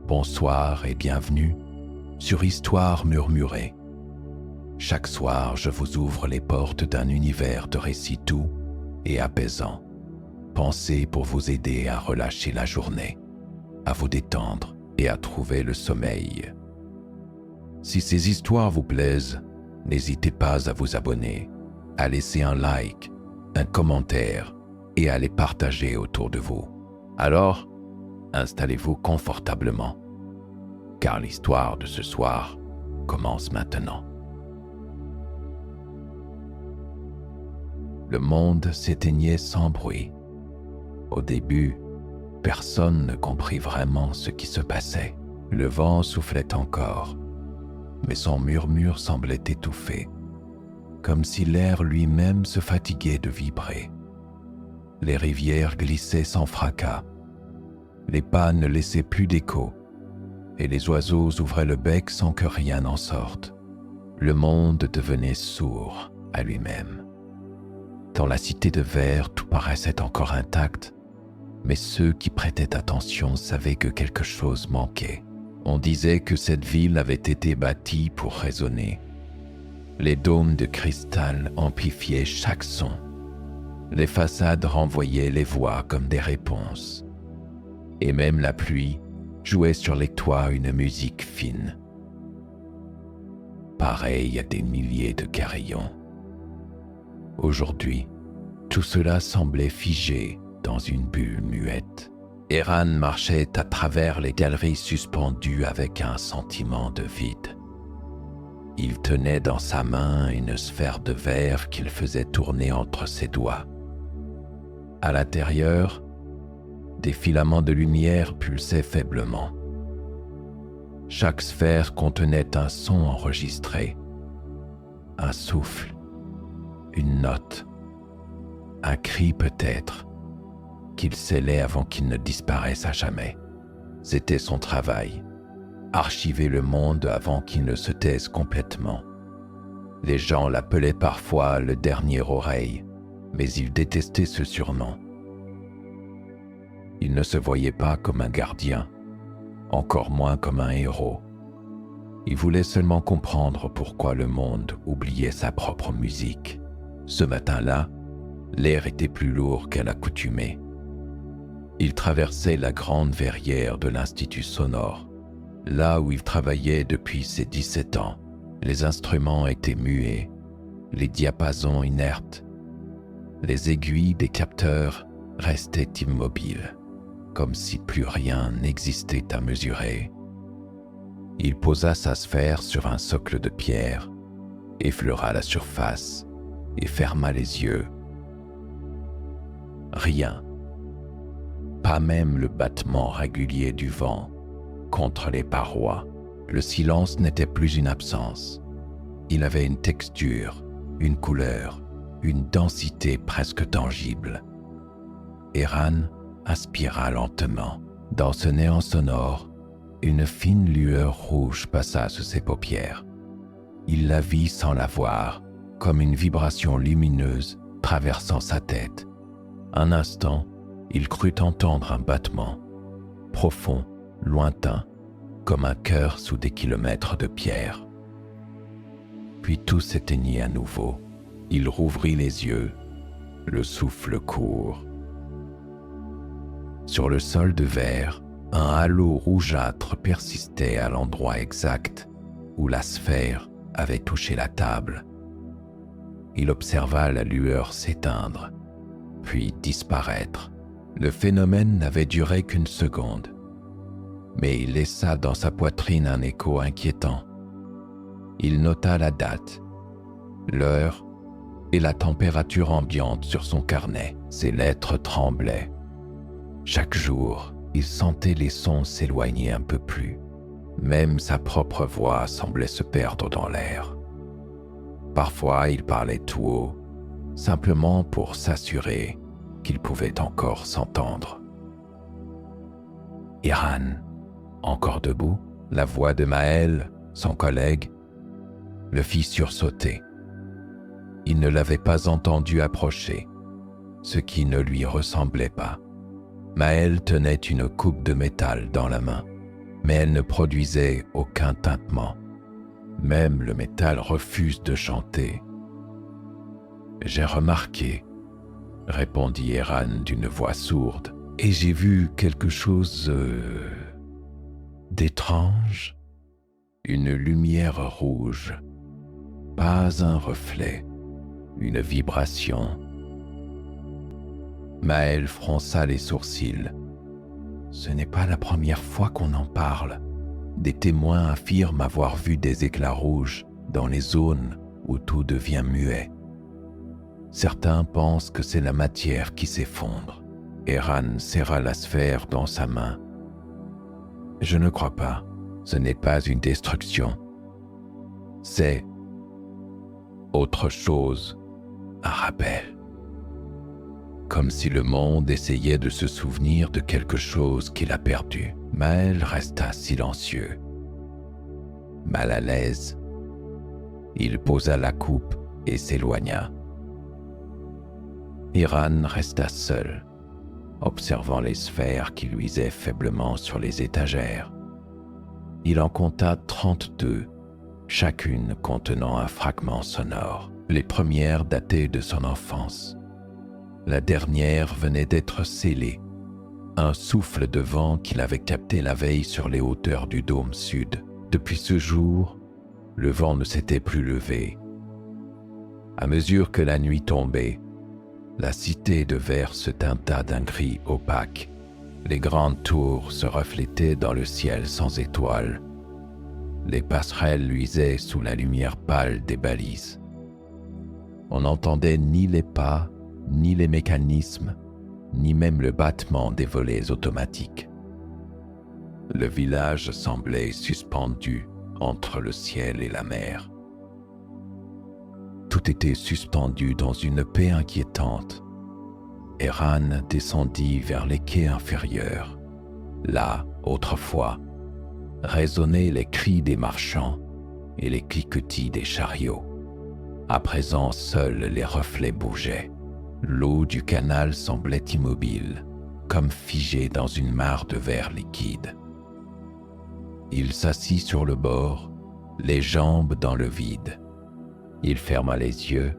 Bonsoir et bienvenue sur Histoire murmurée. Chaque soir, je vous ouvre les portes d'un univers de récits doux et apaisants, pensés pour vous aider à relâcher la journée, à vous détendre et à trouver le sommeil. Si ces histoires vous plaisent, n'hésitez pas à vous abonner, à laisser un like, un commentaire et à les partager autour de vous. Alors, installez-vous confortablement, car l'histoire de ce soir commence maintenant. Le monde s'éteignait sans bruit. Au début, personne ne comprit vraiment ce qui se passait. Le vent soufflait encore, mais son murmure semblait étouffé, comme si l'air lui-même se fatiguait de vibrer. Les rivières glissaient sans fracas, les pas ne laissaient plus d'écho, et les oiseaux ouvraient le bec sans que rien n'en sorte. Le monde devenait sourd à lui-même. Dans la cité de verre, tout paraissait encore intact, mais ceux qui prêtaient attention savaient que quelque chose manquait. On disait que cette ville avait été bâtie pour résonner. Les dômes de cristal amplifiaient chaque son. Les façades renvoyaient les voix comme des réponses. Et même la pluie jouait sur les toits une musique fine, pareille à des milliers de carillons. Aujourd'hui, tout cela semblait figé dans une bulle muette. Eran marchait à travers les galeries suspendues avec un sentiment de vide. Il tenait dans sa main une sphère de verre qu'il faisait tourner entre ses doigts. À l'intérieur, des filaments de lumière pulsaient faiblement. Chaque sphère contenait un son enregistré, un souffle, une note, un cri peut-être, qu'il scellait avant qu'il ne disparaisse à jamais. C'était son travail, archiver le monde avant qu'il ne se taise complètement. Les gens l'appelaient parfois le dernier oreille, mais il détestait ce surnom. Il ne se voyait pas comme un gardien, encore moins comme un héros. Il voulait seulement comprendre pourquoi le monde oubliait sa propre musique. Ce matin-là, l'air était plus lourd qu'à l'accoutumée. Il traversait la grande verrière de l'Institut sonore, là où il travaillait depuis ses 17 ans. Les instruments étaient muets, les diapasons inertes. Les aiguilles des capteurs restaient immobiles, comme si plus rien n'existait à mesurer. Il posa sa sphère sur un socle de pierre, effleura la surface et ferma les yeux. Rien, pas même le battement régulier du vent contre les parois. Le silence n'était plus une absence. Il avait une texture, une couleur, une densité presque tangible. Eran aspira lentement. Dans ce néant sonore, une fine lueur rouge passa sous ses paupières. Il la vit sans la voir, comme une vibration lumineuse traversant sa tête. Un instant, il crut entendre un battement, profond, lointain, comme un cœur sous des kilomètres de pierre. Puis tout s'éteignit à nouveau. Il rouvrit les yeux, le souffle court. Sur le sol de verre, un halo rougeâtre persistait à l'endroit exact où la sphère avait touché la table. Il observa la lueur s'éteindre, puis disparaître. Le phénomène n'avait duré qu'une seconde, mais il laissa dans sa poitrine un écho inquiétant. Il nota la date, l'heure et la température ambiante sur son carnet. Ses lettres tremblaient. Chaque jour, il sentait les sons s'éloigner un peu plus. Même sa propre voix semblait se perdre dans l'air. Parfois, il parlait tout haut, simplement pour s'assurer qu'il pouvait encore s'entendre. « Eran, encore debout ?» La voix de Maël, son collègue, le fit sursauter. Il ne l'avait pas entendu approcher, ce qui ne lui ressemblait pas. Maël tenait une coupe de métal dans la main. mais elle ne produisait aucun tintement. Même le métal refuse de chanter. « J'ai remarqué, » répondit Eran d'une voix sourde, « et j'ai vu quelque chose d'étrange. Une lumière rouge, pas un reflet, une vibration. » Maël fronça les sourcils. « Ce n'est pas la première fois qu'on en parle. Des témoins affirment avoir vu des éclats rouges dans les zones où tout devient muet. Certains pensent que c'est la matière qui s'effondre. » Eran serra la sphère dans sa main. « Je ne crois pas. Ce n'est pas une destruction. C'est autre chose, un rappel. » Comme si le monde essayait de se souvenir de quelque chose qu'il a perdu. Maël resta silencieux. Mal à l'aise, il posa la coupe et s'éloigna. Eran resta seul, observant les sphères qui luisaient faiblement sur les étagères. Il en compta 32, chacune contenant un fragment sonore. Les premières dataient de son enfance. La dernière venait d'être scellée, un souffle de vent qu'il avait capté la veille sur les hauteurs du dôme sud. Depuis ce jour, le vent ne s'était plus levé. À mesure que la nuit tombait, la cité de verre se teinta d'un gris opaque. Les grandes tours se reflétaient dans le ciel sans étoiles. Les passerelles luisaient sous la lumière pâle des balises. On n'entendait ni les pas, ni les mécanismes, ni même le battement des volets automatiques. Le village semblait suspendu entre le ciel et la mer. Tout était suspendu dans une paix inquiétante. Eran descendit vers les quais inférieurs. Là, autrefois, résonnaient les cris des marchands et les cliquetis des chariots. À présent, seuls les reflets bougeaient. L'eau du canal semblait immobile, comme figée dans une mare de verre liquide. Il s'assit sur le bord, les jambes dans le vide. Il ferma les yeux,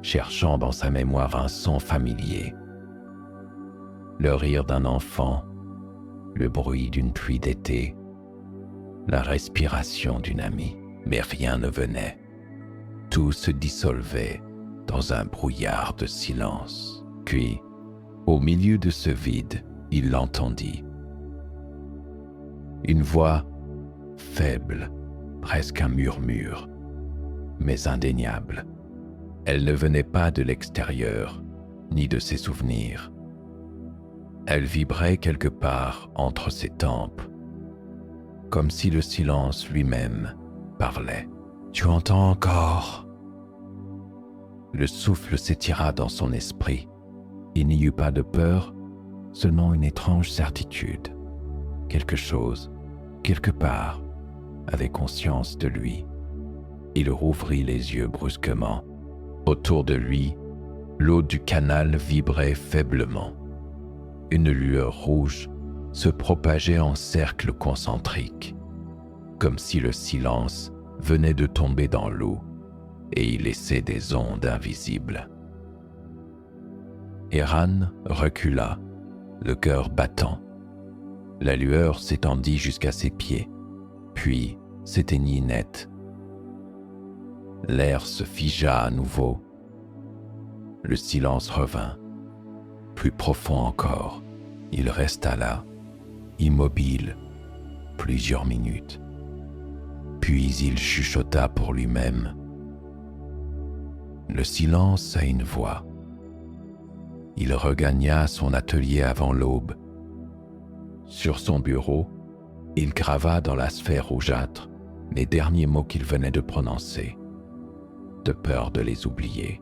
cherchant dans sa mémoire un son familier. Le rire d'un enfant, le bruit d'une pluie d'été, la respiration d'une amie, mais rien ne venait. Tout se dissolvait dans un brouillard de silence. Puis, au milieu de ce vide, il l'entendit. Une voix faible, presque un murmure, mais indéniable. Elle ne venait pas de l'extérieur, ni de ses souvenirs. Elle vibrait quelque part entre ses tempes, comme si le silence lui-même parlait. « Tu entends encore ?» Le souffle s'étira dans son esprit. Il n'y eut pas de peur, seulement une étrange certitude. Quelque chose, quelque part, avait conscience de lui. Il rouvrit les yeux brusquement. Autour de lui, l'eau du canal vibrait faiblement. Une lueur rouge se propageait en cercle concentrique, comme si le silence venait de tomber dans l'eau et y laissait des ondes invisibles. Eran recula, le cœur battant. La lueur s'étendit jusqu'à ses pieds, puis s'éteignit net. L'air se figea à nouveau. Le silence revint, plus profond encore. Il resta là, immobile, plusieurs minutes. Puis il chuchota pour lui-même. Le silence a une voix. Il regagna son atelier avant l'aube. Sur son bureau, il grava dans la sphère rougeâtre les derniers mots qu'il venait de prononcer, de peur de les oublier.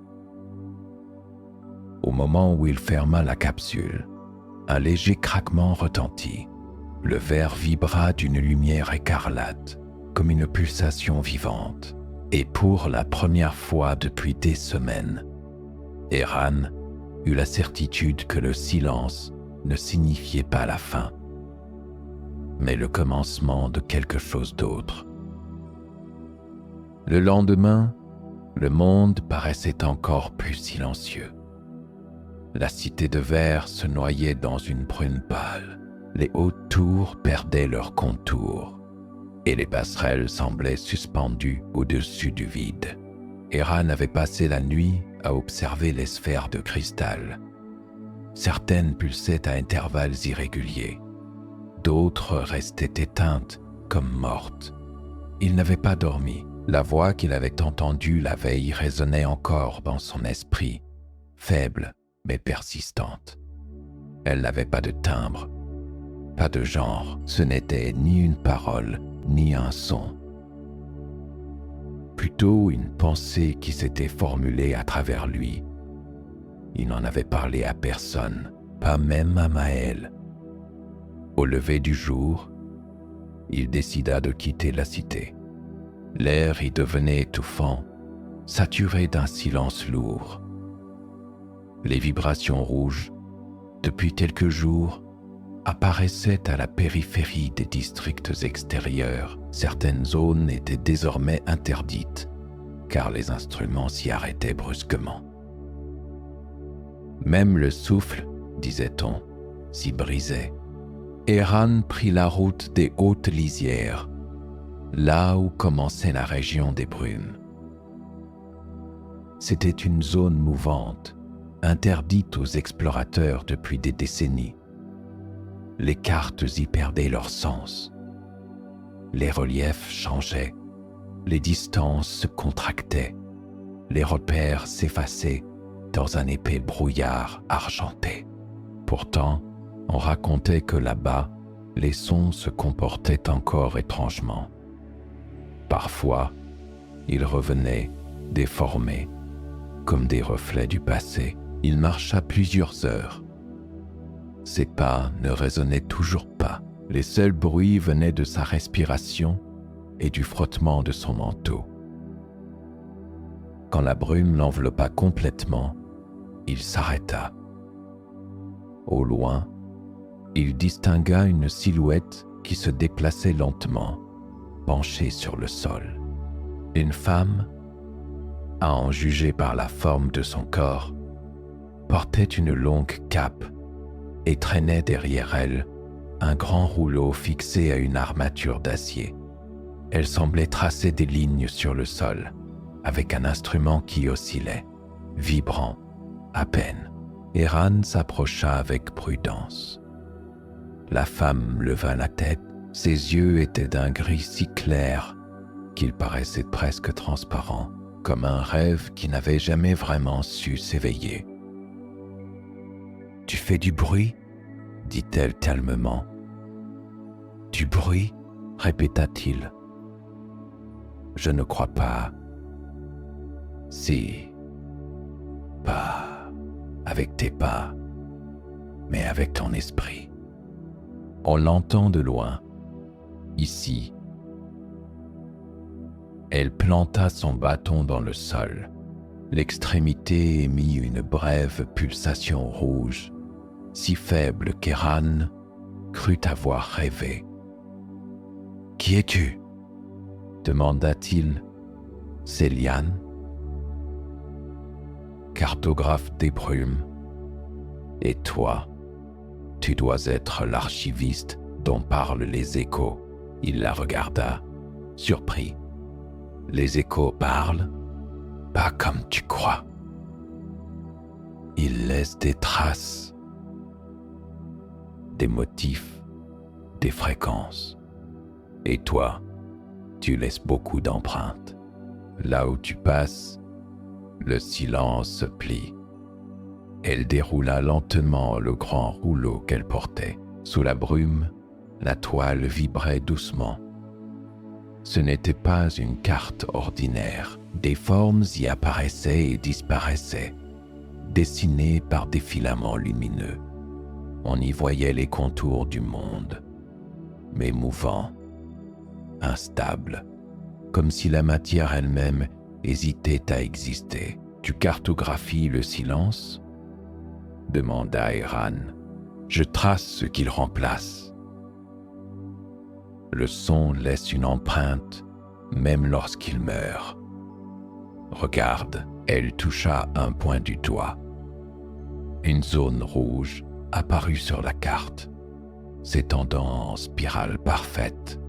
Au moment où il ferma la capsule, un léger craquement retentit. Le verre vibra d'une lumière écarlate, comme une pulsation vivante. Et pour la première fois depuis des semaines, Eran eut la certitude que le silence ne signifiait pas la fin. mais le commencement de quelque chose d'autre. Le lendemain, le monde paraissait encore plus silencieux. La cité de verre se noyait dans une brume pâle. Les hautes tours perdaient leur contour et les passerelles semblaient suspendues au-dessus du vide. Eran avait passé la nuit à observer les sphères de cristal. Certaines pulsaient à intervalles irréguliers. D'autres restaient éteintes comme mortes. Il n'avait pas dormi. La voix qu'il avait entendue la veille résonnait encore dans son esprit, faible mais persistante. Elle n'avait pas de timbre, pas de genre. Ce n'était ni une parole, ni un son. Plutôt une pensée qui s'était formulée à travers lui. Il n'en avait parlé à personne, pas même à Maël. Au lever du jour, il décida de quitter la cité. L'air y devenait étouffant, saturé d'un silence lourd. Les vibrations rouges, depuis quelques jours, apparaissaient à la périphérie des districts extérieurs. Certaines zones étaient désormais interdites, car les instruments s'y arrêtaient brusquement. Même le souffle, disait-on, s'y brisait. Eran prit la route des hautes lisières, là où commençait la région des brumes. C'était une zone mouvante, interdite aux explorateurs depuis des décennies. Les cartes y perdaient leur sens. Les reliefs changeaient, les distances se contractaient, les repères s'effaçaient dans un épais brouillard argenté. Pourtant, on racontait que là-bas, les sons se comportaient encore étrangement. Parfois, ils revenaient, déformés, comme des reflets du passé. Il marcha plusieurs heures. Ses pas ne résonnaient toujours pas. Les seuls bruits venaient de sa respiration et du frottement de son manteau. Quand la brume l'enveloppa complètement, il s'arrêta. Au loin, il distingua une silhouette qui se déplaçait lentement, penchée sur le sol. Une femme, à en juger par la forme de son corps, portait une longue cape et traînait derrière elle un grand rouleau fixé à une armature d'acier. Elle semblait tracer des lignes sur le sol, avec un instrument qui oscillait, vibrant, à peine. Eran s'approcha avec prudence. La femme leva la tête, ses yeux étaient d'un gris si clair qu'ils paraissaient presque transparents, comme un rêve qui n'avait jamais vraiment su s'éveiller. « Tu fais du bruit ?» dit-elle calmement. « Du bruit ?» répéta-t-il. « Je ne crois pas. »« Si, pas avec tes pas, mais avec ton esprit. On l'entend de loin, ici. » Elle planta son bâton dans le sol. L'extrémité émit une brève pulsation rouge, si faible qu'Eran crut avoir rêvé. « Qui es-tu » demanda-t-il. « C'est Lian, cartographe des brumes. Et toi, tu dois être l'archiviste dont parlent les échos. » Il la regarda, surpris. « Les échos parlent ? Pas comme tu crois. Ils laissent des traces, des motifs, des fréquences. Et toi, tu laisses beaucoup d'empreintes. Là où tu passes, le silence se plie. » Elle déroula lentement le grand rouleau qu'elle portait. Sous la brume, la toile vibrait doucement. Ce n'était pas une carte ordinaire. Des formes y apparaissaient et disparaissaient, dessinées par des filaments lumineux. On y voyait les contours du monde, mais mouvants, instables, comme si la matière elle-même hésitait à exister. « Tu cartographies le silence ?» demanda Eran. « Je trace ce qu'il remplace. » Le son laisse une empreinte, même lorsqu'il meurt. Regarde, elle toucha un point du doigt. Une zone rouge apparut sur la carte, s'étendant en spirale parfaite.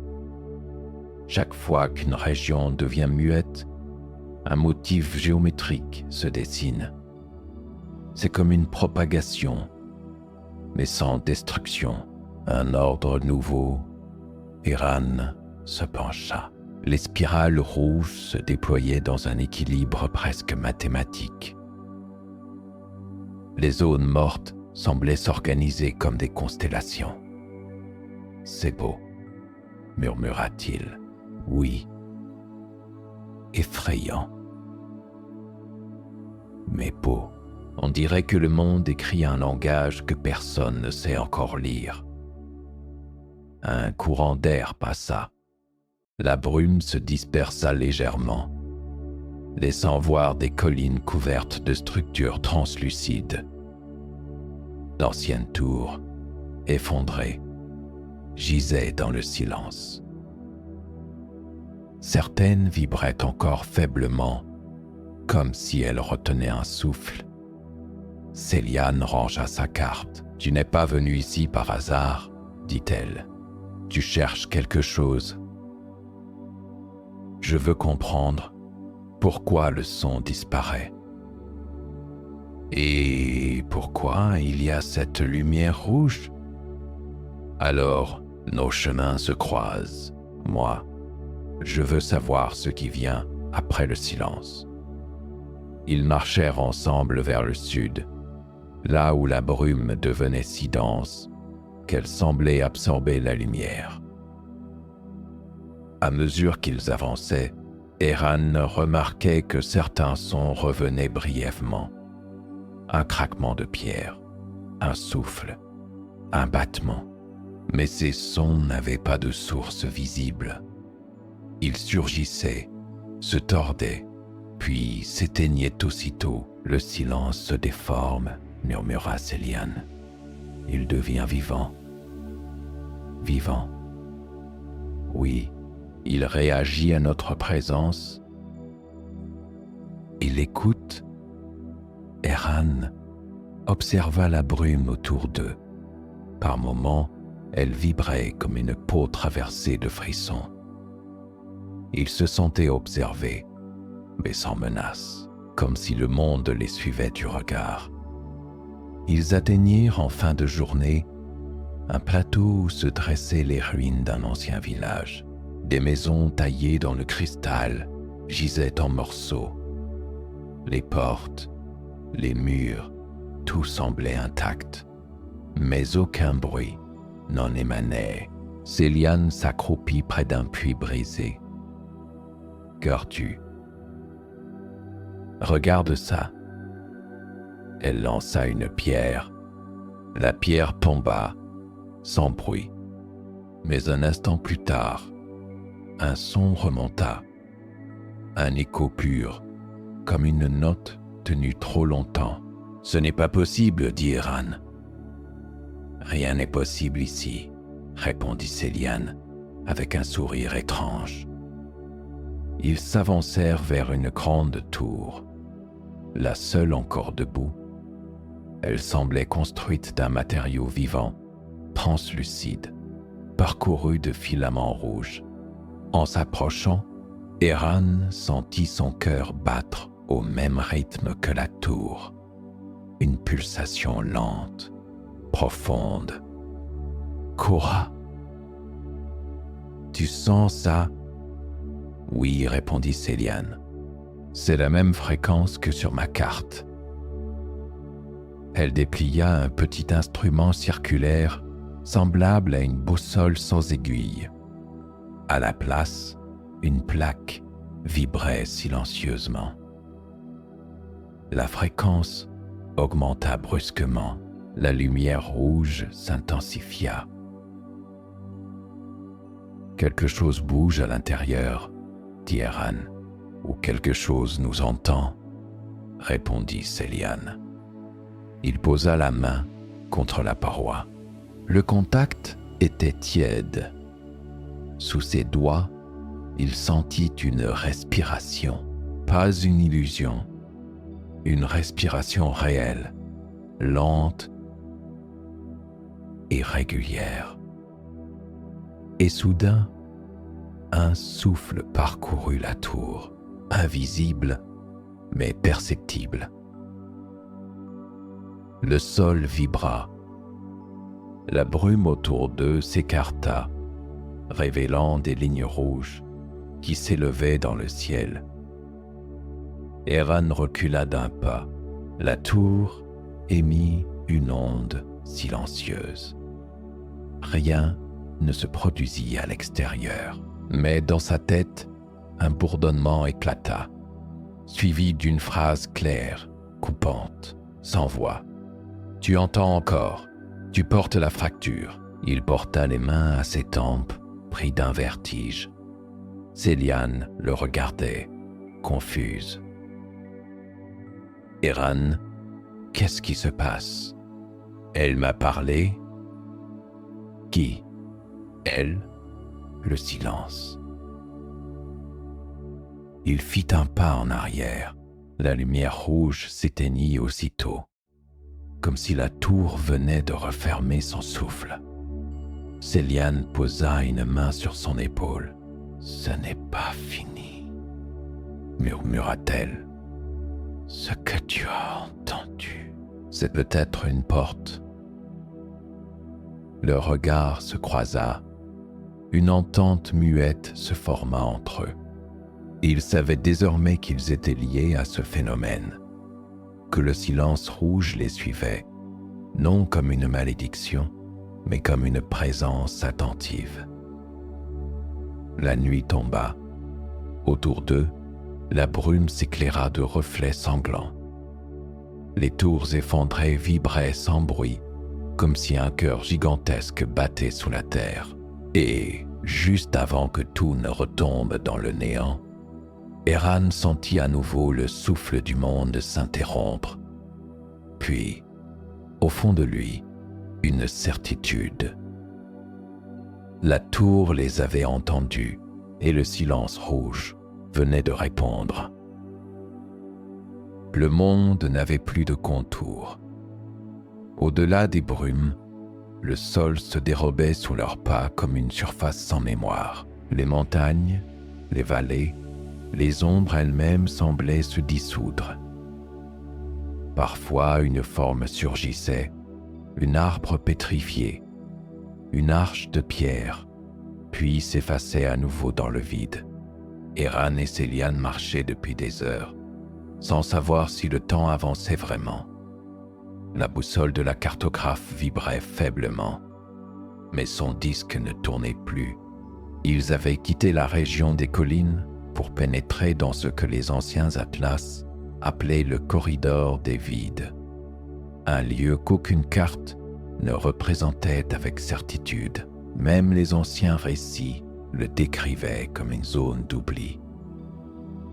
Chaque fois qu'une région devient muette, un motif géométrique se dessine. C'est comme une propagation, mais sans destruction. Un ordre nouveau. Eran se pencha. Les spirales rouges se déployaient dans un équilibre presque mathématique. Les zones mortes semblaient s'organiser comme des constellations. « C'est beau », murmura-t-il. « Oui. Effrayant. Mais beau. On dirait que le monde écrit un langage que personne ne sait encore lire. » Un courant d'air passa. La brume se dispersa légèrement, laissant voir des collines couvertes de structures translucides. L'ancienne tour, effondrée, gisait dans le silence. Certaines vibraient encore faiblement, comme si elles retenaient un souffle. Céliane rangea sa carte. « Tu n'es pas venu ici par hasard, » dit-elle. « Tu cherches quelque chose. Je veux comprendre pourquoi le son disparaît. Et pourquoi il y a cette lumière rouge? Alors, nos chemins se croisent. Moi, je veux savoir ce qui vient après le silence. » Ils marchèrent ensemble vers le sud, là où la brume devenait si dense qu'elle semblait absorber la lumière. À mesure qu'ils avançaient, Eran remarquait que certains sons revenaient brièvement. Un craquement de pierre, un souffle, un battement. Mais ces sons n'avaient pas de source visible. Ils surgissaient, se tordaient, puis s'éteignaient aussitôt. « Le silence se déforme, » murmura Céliane. « Il devient vivant. Vivant. Oui, il réagit à notre présence. Il écoute. » Eran observa la brume autour d'eux. Par moments, elle vibrait comme une peau traversée de frissons. Ils se sentaient observés, mais sans menace, comme si le monde les suivait du regard. Ils atteignirent en fin de journée un plateau où se dressaient les ruines d'un ancien village. Des maisons taillées dans le cristal gisaient en morceaux. Les portes, les murs, tout semblait intact, mais aucun bruit n'en émanait. Céliane s'accroupit près d'un puits brisé. « Gertu, regarde ça. » Elle lança une pierre. La pierre tomba, sans bruit. Mais un instant plus tard, un son remonta. Un écho pur, comme une note tenue trop longtemps. « Ce n'est pas possible, » dit Eran. « Rien n'est possible ici, » répondit Céliane, avec un sourire étrange. Ils s'avancèrent vers une grande tour, la seule encore debout. Elle semblait construite d'un matériau vivant, translucide, parcouru de filaments rouges. En s'approchant, Eran sentit son cœur battre au même rythme que la tour. Une pulsation lente, profonde. « Cora, tu sens ça ?» « Oui, » répondit Céliane. « C'est la même fréquence que sur ma carte. » Elle déplia un petit instrument circulaire semblable à une boussole sans aiguille. À la place, une plaque vibrait silencieusement. La fréquence augmenta brusquement. La lumière rouge s'intensifia. « Quelque chose bouge à l'intérieur, » dit Eran. « Ou quelque chose nous entend, » répondit Céliane. Il posa la main contre la paroi. Le contact était tiède. Sous ses doigts, il sentit une respiration, pas une illusion, une respiration réelle, lente et régulière. Et soudain, un souffle parcourut la tour, invisible mais perceptible. Le sol vibra. La brume autour d'eux s'écarta, révélant des lignes rouges qui s'élevaient dans le ciel. Eran recula d'un pas. La tour émit une onde silencieuse. Rien ne se produisit à l'extérieur, mais dans sa tête, un bourdonnement éclata, suivi d'une phrase claire, coupante, sans voix. « Tu entends encore, tu portes la fracture. » Il porta les mains à ses tempes, pris d'un vertige. Céliane le regardait, confuse. « Eran, qu'est-ce qui se passe? Elle m'a parlé? » Qui? Elle? Le silence. Il fit un pas en arrière. La lumière rouge s'éteignit aussitôt, comme si la tour venait de refermer son souffle. Céliane posa une main sur son épaule. « Ce n'est pas fini, » murmura-t-elle. « Ce que tu as entendu, c'est peut-être une porte. » Leur regard se croisa. Une entente muette se forma entre eux. Ils savaient désormais qu'ils étaient liés à ce phénomène, que le silence rouge les suivait, non comme une malédiction, mais comme une présence attentive. La nuit tomba. Autour d'eux, la brume s'éclaira de reflets sanglants. Les tours effondrées vibraient sans bruit, comme si un cœur gigantesque battait sous la terre. Et, juste avant que tout ne retombe dans le néant, Eran sentit à nouveau le souffle du monde s'interrompre. Puis, au fond de lui, une certitude. La tour les avait entendus et le silence rouge venait de répondre. Le monde n'avait plus de contours. Au-delà des brumes, le sol se dérobait sous leurs pas comme une surface sans mémoire. Les montagnes, les vallées, les ombres elles-mêmes semblaient se dissoudre. Parfois, une forme surgissait, un arbre pétrifié, une arche de pierre, puis s'effaçait à nouveau dans le vide. Eran et Céliane marchaient depuis des heures, sans savoir si le temps avançait vraiment. La boussole de la cartographe vibrait faiblement, mais son disque ne tournait plus. Ils avaient quitté la région des collines pour pénétrer dans ce que les anciens atlas appelaient le corridor des vides, un lieu qu'aucune carte ne représentait avec certitude. Même les anciens récits le décrivaient comme une zone d'oubli.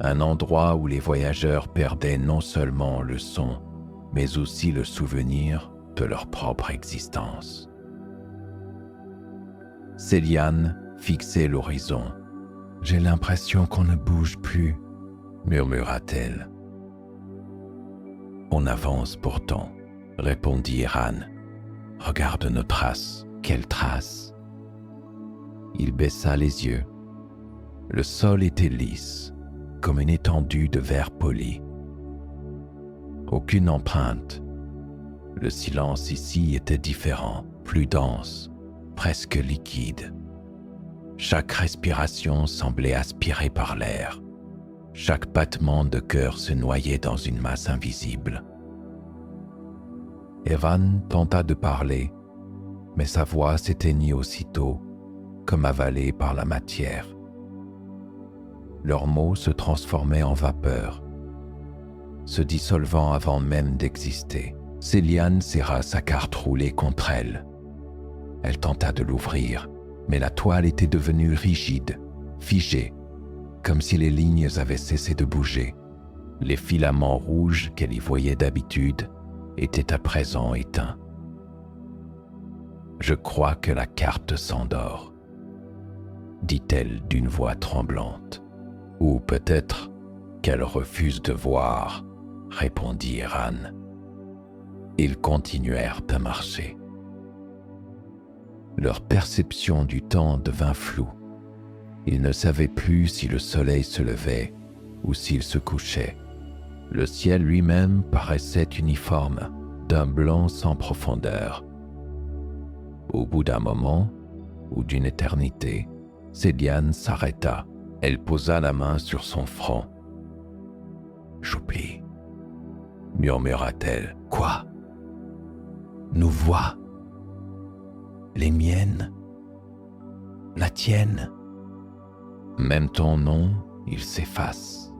Un endroit où les voyageurs perdaient non seulement le son, mais aussi le souvenir de leur propre existence. Céliane fixait l'horizon. « J'ai l'impression qu'on ne bouge plus, » murmura-t-elle. « On avance pourtant, » répondit Eran. « Regarde nos traces. Quelles traces ?» Il baissa les yeux. Le sol était lisse, comme une étendue de verre poli. Aucune empreinte. Le silence ici était différent, plus dense, presque liquide. Chaque respiration semblait aspirée par l'air. Chaque battement de cœur se noyait dans une masse invisible. Eran tenta de parler, mais sa voix s'éteignit aussitôt, comme avalée par la matière. Leurs mots se transformaient en vapeur, se dissolvant avant même d'exister. Céliane serra sa carte roulée contre elle. Elle tenta de l'ouvrir, mais la toile était devenue rigide, figée, comme si les lignes avaient cessé de bouger. Les filaments rouges qu'elle y voyait d'habitude étaient à présent éteints. « Je crois que la carte s'endort. » dit-elle d'une voix tremblante. Ou peut-être qu'elle refuse de voir, répondit Eran. Ils continuèrent à marcher. Leur perception du temps devint floue. Ils ne savaient plus si le soleil se levait ou s'il se couchait. Le ciel lui-même paraissait uniforme, d'un blanc sans profondeur. Au bout d'un moment, ou d'une éternité, Céliane s'arrêta. Elle posa la main sur son front. « Choupi, murmura-t-elle. « Quoi ? Nous voix. Les miennes. La tienne. Même ton nom, il s'efface. »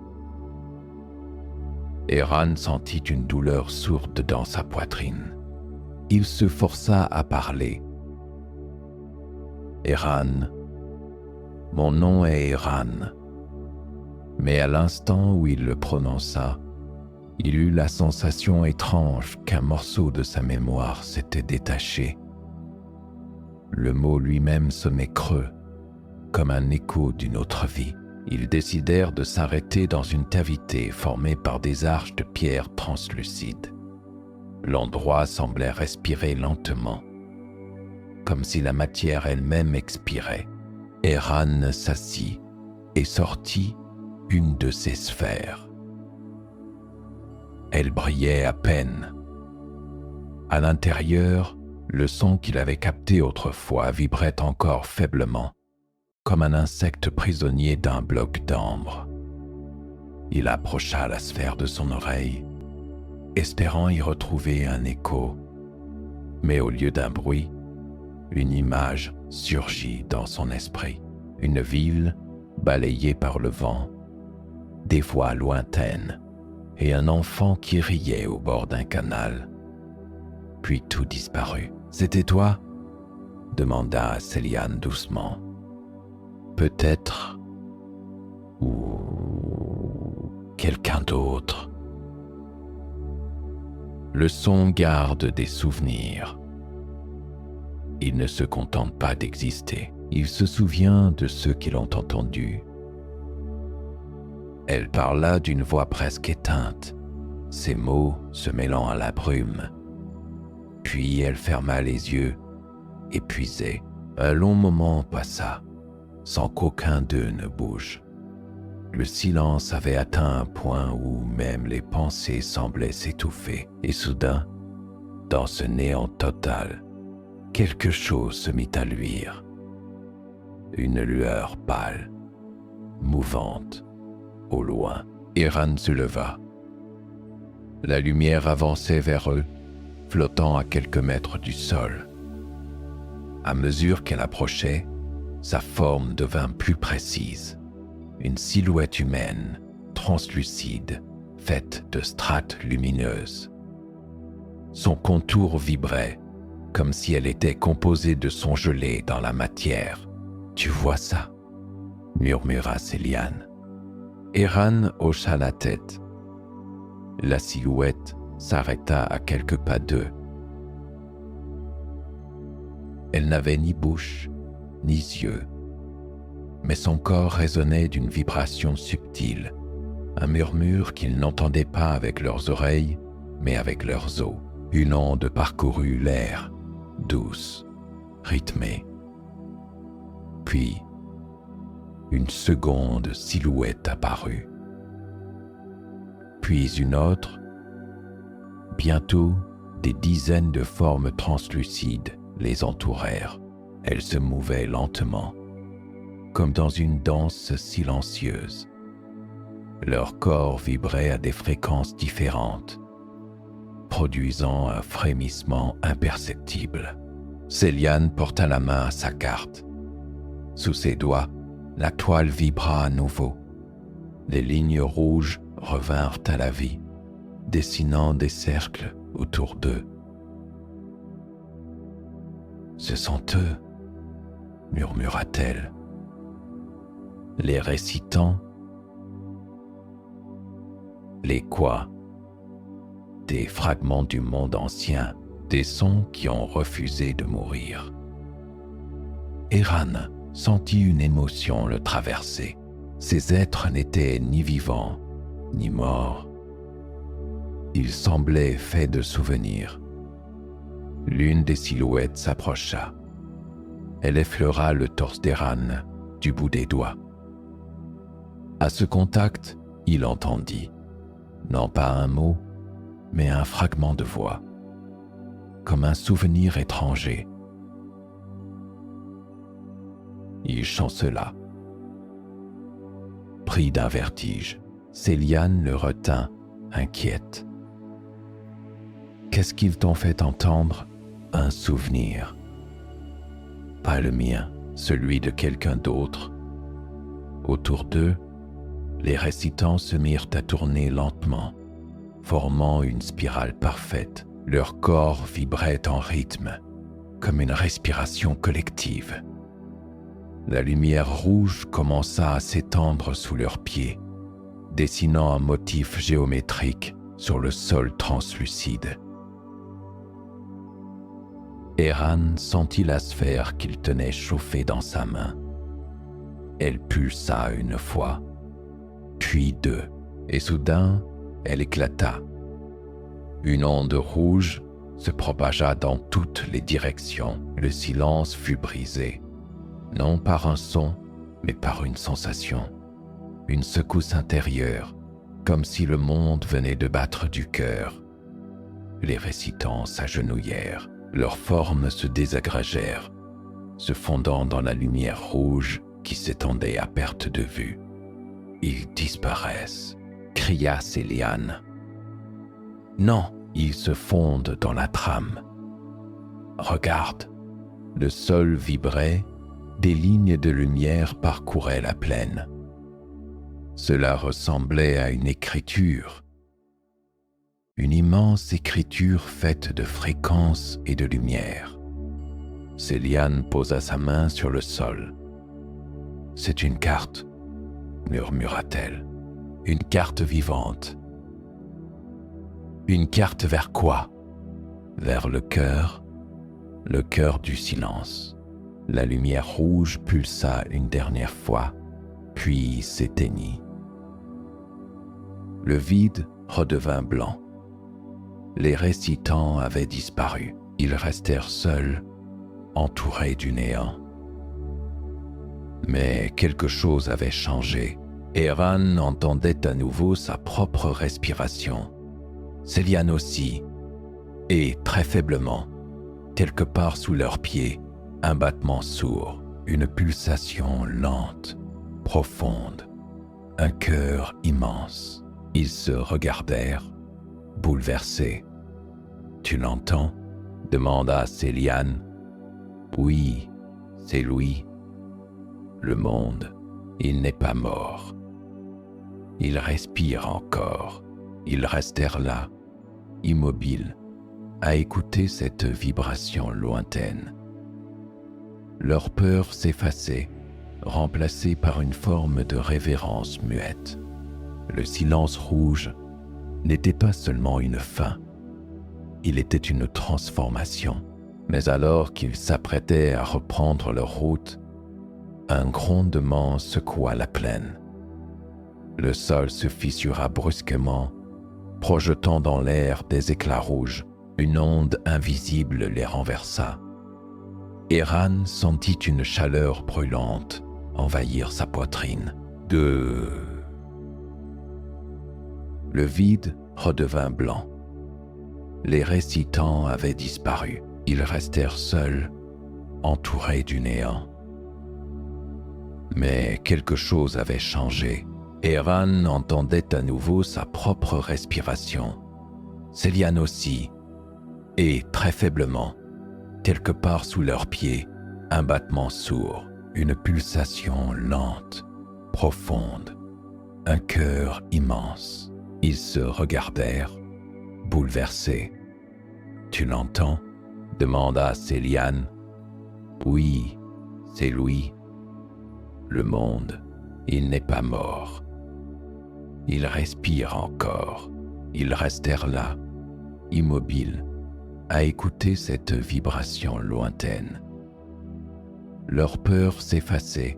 Eran sentit une douleur sourde dans sa poitrine. Il se força à parler. « Eran, mon nom est Eran. » Mais à l'instant où il le prononça, il eut la sensation étrange qu'un morceau de sa mémoire s'était détaché. Le mot lui-même sonnait creux, comme un écho d'une autre vie. Ils décidèrent de s'arrêter dans une cavité formée par des arches de pierre translucides. L'endroit semblait respirer lentement, comme si la matière elle-même expirait. Eran s'assit et sortit une de ses sphères. Elle brillait à peine. À l'intérieur, le son qu'il avait capté autrefois vibrait encore faiblement, comme un insecte prisonnier d'un bloc d'ambre. Il approcha la sphère de son oreille, espérant y retrouver un écho, mais au lieu d'un bruit, une image surgit dans son esprit. Une ville balayée par le vent, des voix lointaines et un enfant qui riait au bord d'un canal. Puis tout disparut. « C'était toi ?» demanda Céliane doucement. « Peut-être, ou quelqu'un d'autre. » Le son garde des souvenirs. Il ne se contente pas d'exister. Il se souvient de ceux qui l'ont entendu. Elle parla d'une voix presque éteinte, ses mots se mêlant à la brume. Puis elle ferma les yeux, épuisée. Un long moment passa, sans qu'aucun d'eux ne bouge. Le silence avait atteint un point où même les pensées semblaient s'étouffer. Et soudain, dans ce néant total, quelque chose se mit à luire. Une lueur pâle, mouvante, au loin. Eran se leva. La lumière avançait vers eux, flottant à quelques mètres du sol. À mesure qu'elle approchait, sa forme devint plus précise. Une silhouette humaine, translucide, faite de strates lumineuses. Son contour vibrait, comme si elle était composée de son gelé dans la matière. « Tu vois ça ?» murmura Céliane. Eran hocha la tête. La silhouette s'arrêta à quelques pas d'eux. Elle n'avait ni bouche, ni yeux, mais son corps résonnait d'une vibration subtile, un murmure qu'ils n'entendaient pas avec leurs oreilles, mais avec leurs os. Une onde parcourut l'air, douce, rythmée. Puis, une seconde silhouette apparut. Puis une autre. Bientôt, des dizaines de formes translucides les entourèrent. Elles se mouvaient lentement, comme dans une danse silencieuse. Leur corps vibrait à des fréquences différentes, produisant un frémissement imperceptible. Céliane porta la main à sa carte. Sous ses doigts, la toile vibra à nouveau. Les lignes rouges revinrent à la vie, dessinant des cercles autour d'eux. « Ce sont eux », murmura-t-elle. Les récitant. Les quoi? Des fragments du monde ancien, des sons qui ont refusé de mourir. Eran, sentit une émotion le traverser. Ces êtres n'étaient ni vivants, ni morts. Ils semblaient faits de souvenirs. L'une des silhouettes s'approcha. Elle effleura le torse d'Eran du bout des doigts. À ce contact, il entendit, non pas un mot, mais un fragment de voix, comme un souvenir étranger. Il chancela. Pris d'un vertige, Céliane le retint, inquiète. « Qu'est-ce qu'ils t'ont fait entendre ? Un souvenir. Pas le mien, celui de quelqu'un d'autre. » Autour d'eux, les récitants se mirent à tourner lentement, formant une spirale parfaite. Leur corps vibrait en rythme, comme une respiration collective. La lumière rouge commença à s'étendre sous leurs pieds, dessinant un motif géométrique sur le sol translucide. Eran sentit la sphère qu'il tenait chauffée dans sa main. Elle pulsa une fois, puis deux, et soudain, elle éclata. Une onde rouge se propagea dans toutes les directions. Le silence fut brisé, non par un son, mais par une sensation, une secousse intérieure, comme si le monde venait de battre du cœur. Les récitants s'agenouillèrent, leurs formes se désagrégèrent, se fondant dans la lumière rouge qui s'étendait à perte de vue. « Ils disparaissent !» cria Céliane. « Non, ils se fondent dans la trame. Regarde !» Le sol vibrait, des lignes de lumière parcouraient la plaine. Cela ressemblait à une écriture. Une immense écriture faite de fréquences et de lumière. Céliane posa sa main sur le sol. « C'est une carte, » murmura-t-elle. « Une carte vivante. » Une carte vers quoi ? Vers le cœur du silence. La lumière rouge pulsa une dernière fois, puis s'éteignit. Le vide redevint blanc. Les récitants avaient disparu. Ils restèrent seuls, entourés du néant. Mais quelque chose avait changé. Eran entendait à nouveau sa propre respiration. Céliane aussi, et très faiblement, quelque part sous leurs pieds, un battement sourd, une pulsation lente, profonde, un cœur immense. Ils se regardèrent, bouleversés. « Tu l'entends ?» demanda Céliane. « Oui, c'est lui. Le monde, il n'est pas mort. Il respire encore. » Ils restèrent là, immobiles, à écouter cette vibration lointaine. Leur peur s'effaçait, remplacée par une forme de révérence muette. Le silence rouge n'était pas seulement une fin, il était une transformation. Mais alors qu'ils s'apprêtaient à reprendre leur route, un grondement secoua la plaine. Le sol se fissura brusquement, projetant dans l'air des éclats rouges. Une onde invisible les renversa. Eran sentit une chaleur brûlante envahir sa poitrine. Le vide redevint blanc. Les récitants avaient disparu. Ils restèrent seuls, entourés du néant. Mais quelque chose avait changé. Eran entendait à nouveau sa propre respiration. Céliane aussi, et très faiblement, quelque part sous leurs pieds, un battement sourd, une pulsation lente, profonde, un cœur immense. Ils se regardèrent, bouleversés. « Tu l'entends ?» demanda Céliane. « Oui, c'est lui. Le monde, il n'est pas mort. Il respire encore. » Ils restèrent là, immobiles, à écouter cette vibration lointaine. leur peur s'effaçait,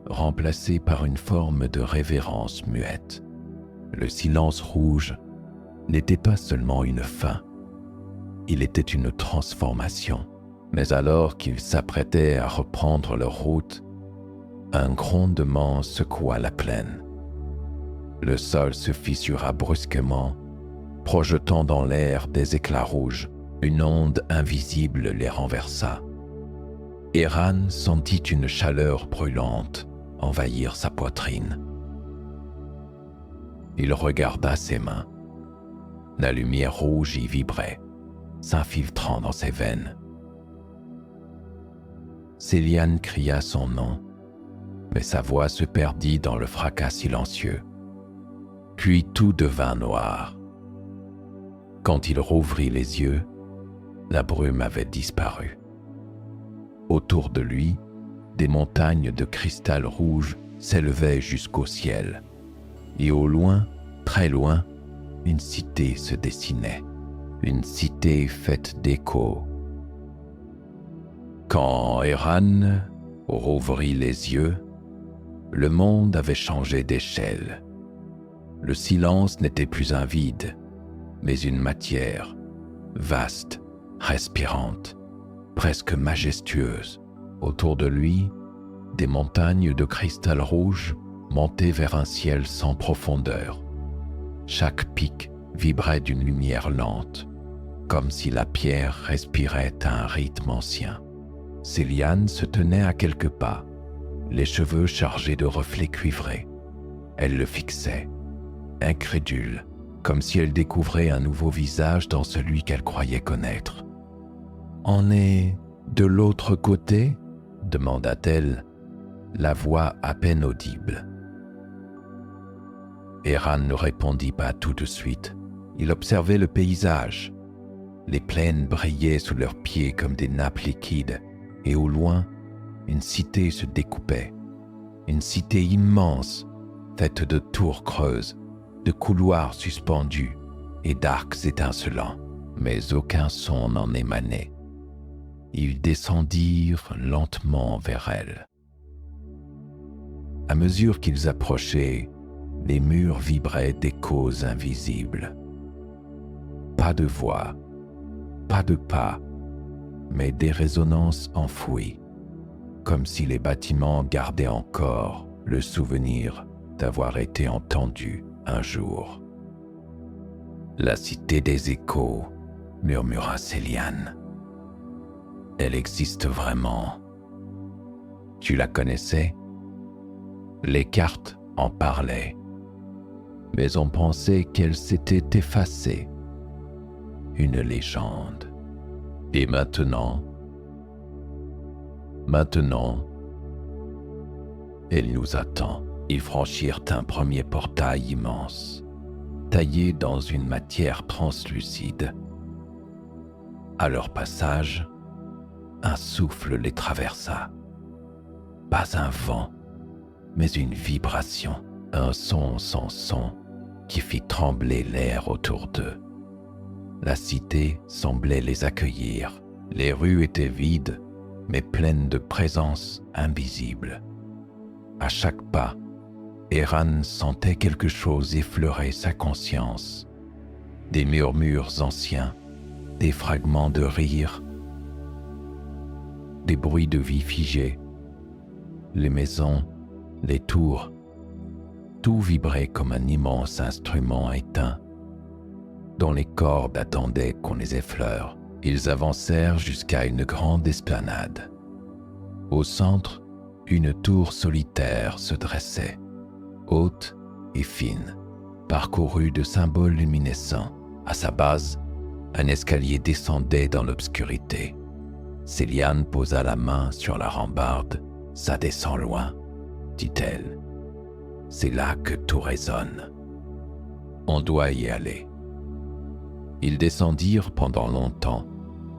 remplacée par une forme de révérence muette. Le silence rouge n'était pas seulement une fin, il était une transformation. Mais alors qu'ils s'apprêtaient à reprendre leur route, un grondement secoua la plaine. Le sol se fissura brusquement, projetant dans l'air des éclats rouges. Une onde invisible les renversa. Eran sentit une chaleur brûlante envahir sa poitrine. Il regarda ses mains. La lumière rouge y vibrait, s'infiltrant dans ses veines. Céliane cria son nom, mais sa voix se perdit dans le fracas silencieux. Puis tout devint noir. Quand il rouvrit les yeux, la brume avait disparu. Autour de lui, des montagnes de cristal rouge s'élevaient jusqu'au ciel. Et au loin, très loin, une cité se dessinait. Une cité faite d'échos. Quand Eran rouvrit les yeux, le monde avait changé d'échelle. Le silence n'était plus un vide, mais une matière, vaste, respirante, presque majestueuse. Autour de lui, des montagnes de cristal rouge montaient vers un ciel sans profondeur. Chaque pic vibrait d'une lumière lente, comme si la pierre respirait à un rythme ancien. Céliane se tenait à quelques pas, les cheveux chargés de reflets cuivrés. Elle le fixait, incrédule, comme si elle découvrait un nouveau visage dans celui qu'elle croyait connaître. « On est de l'autre côté ?» demanda-t-elle, la voix à peine audible. Eran ne répondit pas tout de suite. Il observait le paysage. Les plaines brillaient sous leurs pieds comme des nappes liquides, et au loin, une cité se découpait. Une cité immense, faite de tours creuses, de couloirs suspendus et d'arcs étincelants, mais aucun son n'en émanait. Ils descendirent lentement vers elle. À mesure qu'ils approchaient, les murs vibraient d'échos invisibles. Pas de voix, pas de pas, mais des résonances enfouies, comme si les bâtiments gardaient encore le souvenir d'avoir été entendus un jour. « La cité des échos », murmura Céliane. « Elle existe vraiment. Tu la connaissais ? Les cartes en parlaient, mais on pensait qu'elle s'était effacée. Une légende. Et maintenant, elle nous attend. » Ils franchirent un premier portail immense, taillé dans une matière translucide. À leur passage, un souffle les traversa. Pas un vent, mais une vibration, un son sans son qui fit trembler l'air autour d'eux. La cité semblait les accueillir. Les rues étaient vides, mais pleines de présences invisibles. À chaque pas, Eran sentait quelque chose effleurer sa conscience. Des murmures anciens, des fragments de rire, des bruits de vie figés. Les maisons, les tours, tout vibrait comme un immense instrument éteint, dont les cordes attendaient qu'on les effleure. Ils avancèrent jusqu'à une grande esplanade. Au centre, une tour solitaire se dressait, haute et fine, parcourue de symboles luminescents. À sa base, un escalier descendait dans l'obscurité. Céliane posa la main sur la rambarde. « Ça descend loin, » dit-elle. « C'est là que tout résonne. On doit y aller. » Ils descendirent pendant longtemps,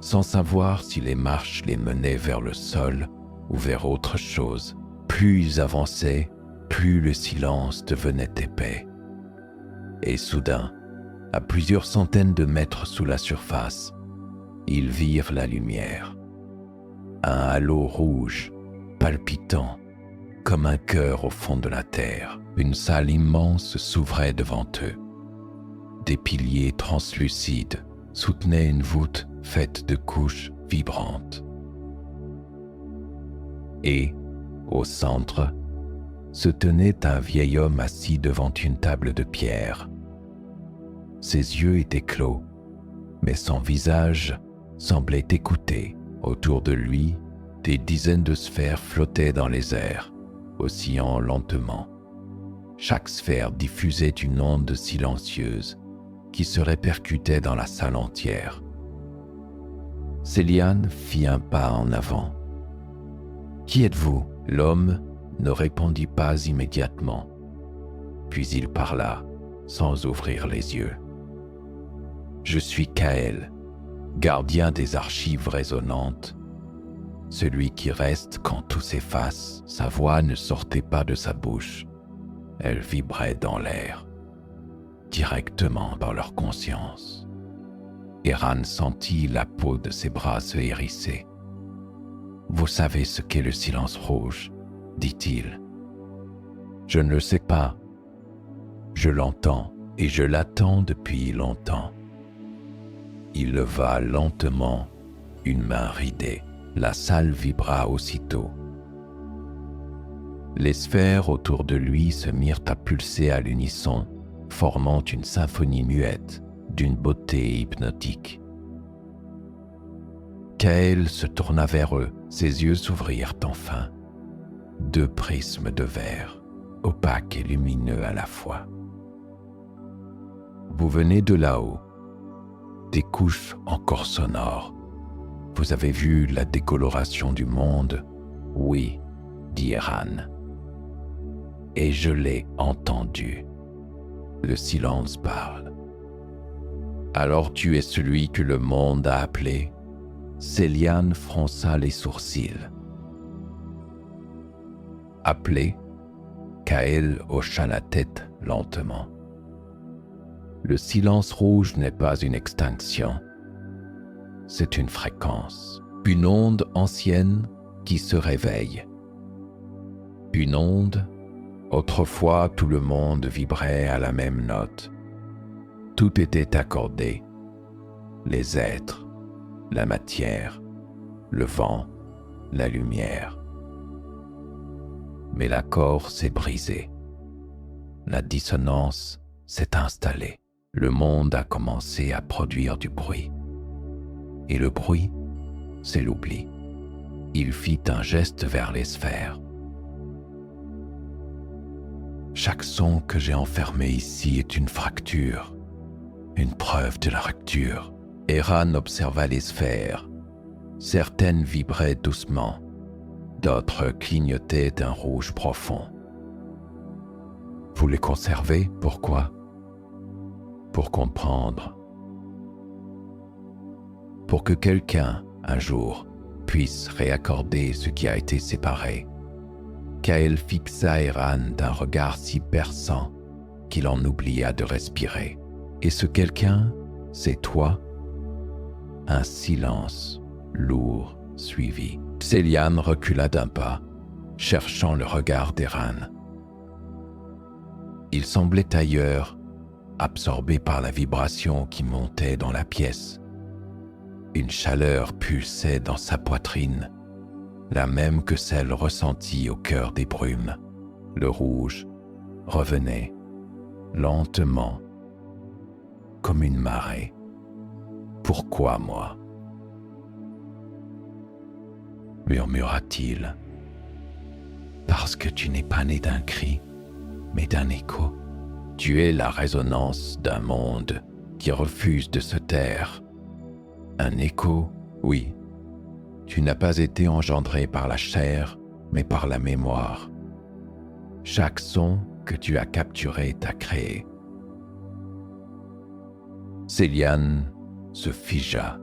sans savoir si les marches les menaient vers le sol ou vers autre chose. Plus ils avançaient, plus le silence devenait épais. Et soudain, à plusieurs centaines de mètres sous la surface, ils virent la lumière. Un halo rouge, palpitant, comme un cœur au fond de la terre. Une salle immense s'ouvrait devant eux. Des piliers translucides soutenaient une voûte faite de couches vibrantes. Et, au centre, se tenait un vieil homme assis devant une table de pierre. Ses yeux étaient clos, mais son visage semblait écouter. Autour de lui, des dizaines de sphères flottaient dans les airs, oscillant lentement. Chaque sphère diffusait une onde silencieuse qui se répercutait dans la salle entière. Céliane fit un pas en avant. « Qui êtes-vous » L'homme ne répondit pas immédiatement, puis il parla sans ouvrir les yeux. « Je suis Kael, gardien des archives résonantes, celui qui reste quand tout s'efface. » Sa voix ne sortait pas de sa bouche, elle vibrait dans l'air, directement dans leur conscience. Eran sentit la peau de ses bras se hérisser. « Vous savez ce qu'est le silence rouge ?» dit-il. « Je ne le sais pas. Je l'entends et je l'attends depuis longtemps. » Il leva lentement une main ridée. La salle vibra aussitôt. Les sphères autour de lui se mirent à pulser à l'unisson, formant une symphonie muette d'une beauté hypnotique. Kael se tourna vers eux, ses yeux s'ouvrirent enfin. Deux prismes de verre, opaques et lumineux à la fois. « Vous venez de là-haut, des couches encore sonores. Vous avez vu la décoloration du monde ?»« Oui, » dit Eran. « Et je l'ai entendu. » Le silence parle. « Alors tu es celui que le monde a appelé ?» Céliane fronça les sourcils. « Appelé ?» Kael hocha la tête lentement. « Le silence rouge n'est pas une extinction. C'est une fréquence, une onde ancienne qui se réveille. Une onde, autrefois tout le monde vibrait à la même note. Tout était accordé, les êtres, la matière, le vent, la lumière. Mais l'accord s'est brisé. La dissonance s'est installée. Le monde a commencé à produire du bruit. Et le bruit, c'est l'oubli. » Il fit un geste vers les sphères. « Chaque son que j'ai enfermé ici est une fracture, une preuve de la rupture. » Eran observa les sphères. Certaines vibraient doucement, d'autres clignotaient d'un rouge profond. « Vous les conservez, pourquoi ?»« Pour comprendre. Pour que quelqu'un, un jour, puisse réaccorder ce qui a été séparé. » Kael fixa Eran d'un regard si perçant qu'il en oublia de respirer. « Et ce quelqu'un, c'est toi ?» Un silence lourd suivit. Céliane recula d'un pas, cherchant le regard d'Eran. Il semblait ailleurs, absorbé par la vibration qui montait dans la pièce. Une chaleur pulsait dans sa poitrine, la même que celle ressentie au cœur des brumes. Le rouge revenait, lentement, comme une marée. « Pourquoi moi ?» murmura-t-il. « Parce que tu n'es pas né d'un cri, mais d'un écho. Tu es la résonance d'un monde qui refuse de se taire. Un écho, oui. Tu n'as pas été engendré par la chair, mais par la mémoire. Chaque son que tu as capturé t'a créé. » Céliane se figea.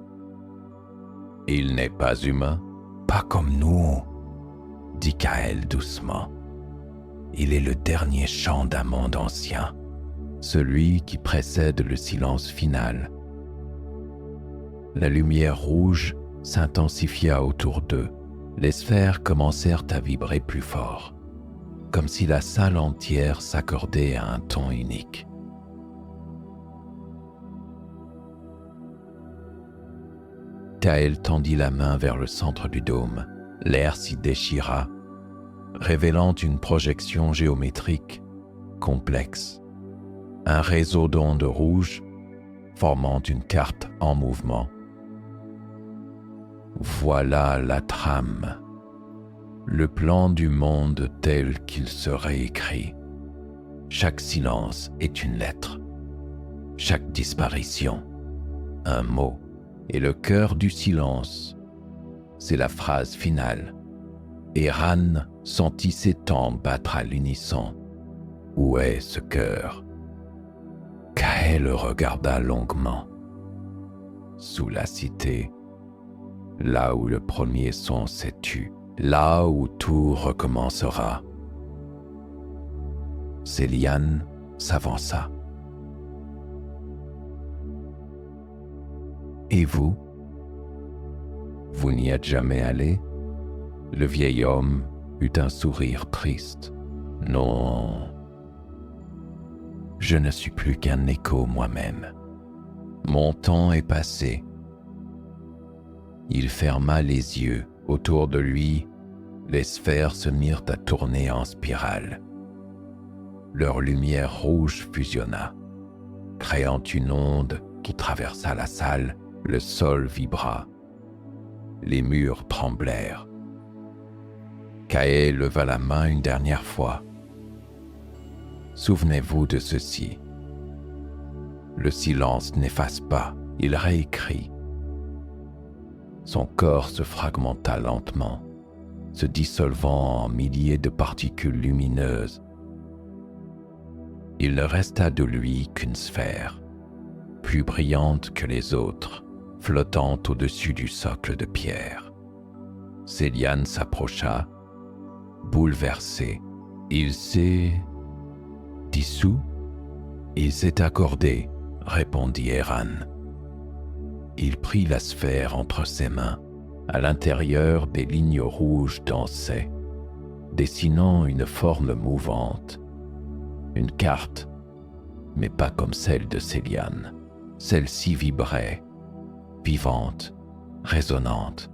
« Il n'est pas humain, pas comme nous, » dit Kael doucement. « Il est le dernier chant d'un monde ancien, celui qui précède le silence final. » La lumière rouge s'intensifia autour d'eux, Les sphères commencèrent à vibrer plus fort, comme si la salle entière s'accordait à un ton unique. Kael tendit la main vers le centre du dôme. L'air s'y déchira, révélant une projection géométrique complexe. Un réseau d'ondes rouges formant une carte en mouvement. Voilà la trame, le plan du monde tel qu'il serait écrit. Chaque silence est une lettre, chaque disparition, un mot, et le cœur du silence, c'est la phrase finale. Et Ran sentit ses temps battre à l'unisson. Où est ce cœur? Kael le regarda longuement. Sous la cité, là où le premier son s'est tu, là où tout recommencera. Céliane s'avança. Et vous? Vous n'y êtes jamais allé? Le vieil homme eut un sourire triste. Non, je ne suis plus qu'un écho moi-même. Mon temps est passé. Il ferma les yeux. Autour de lui, les sphères se mirent à tourner en spirale. Leur lumière rouge fusionna, créant une onde qui traversa la salle. Le sol vibra. Les murs tremblèrent. Kael leva la main une dernière fois. Souvenez-vous de ceci. Le silence n'efface pas, il réécrit. Son corps se fragmenta lentement, se dissolvant en milliers de particules lumineuses. Il ne resta de lui qu'une sphère, plus brillante que les autres, flottant au-dessus du socle de pierre. Céliane s'approcha, bouleversé. Il s'est dissous? Il s'est accordé, répondit Eran. Il prit la sphère entre ses mains. À l'intérieur, des lignes rouges dansaient, dessinant une forme mouvante. Une carte, mais pas comme celle de Céliane. Celle-ci vibrait, vivante, résonnante.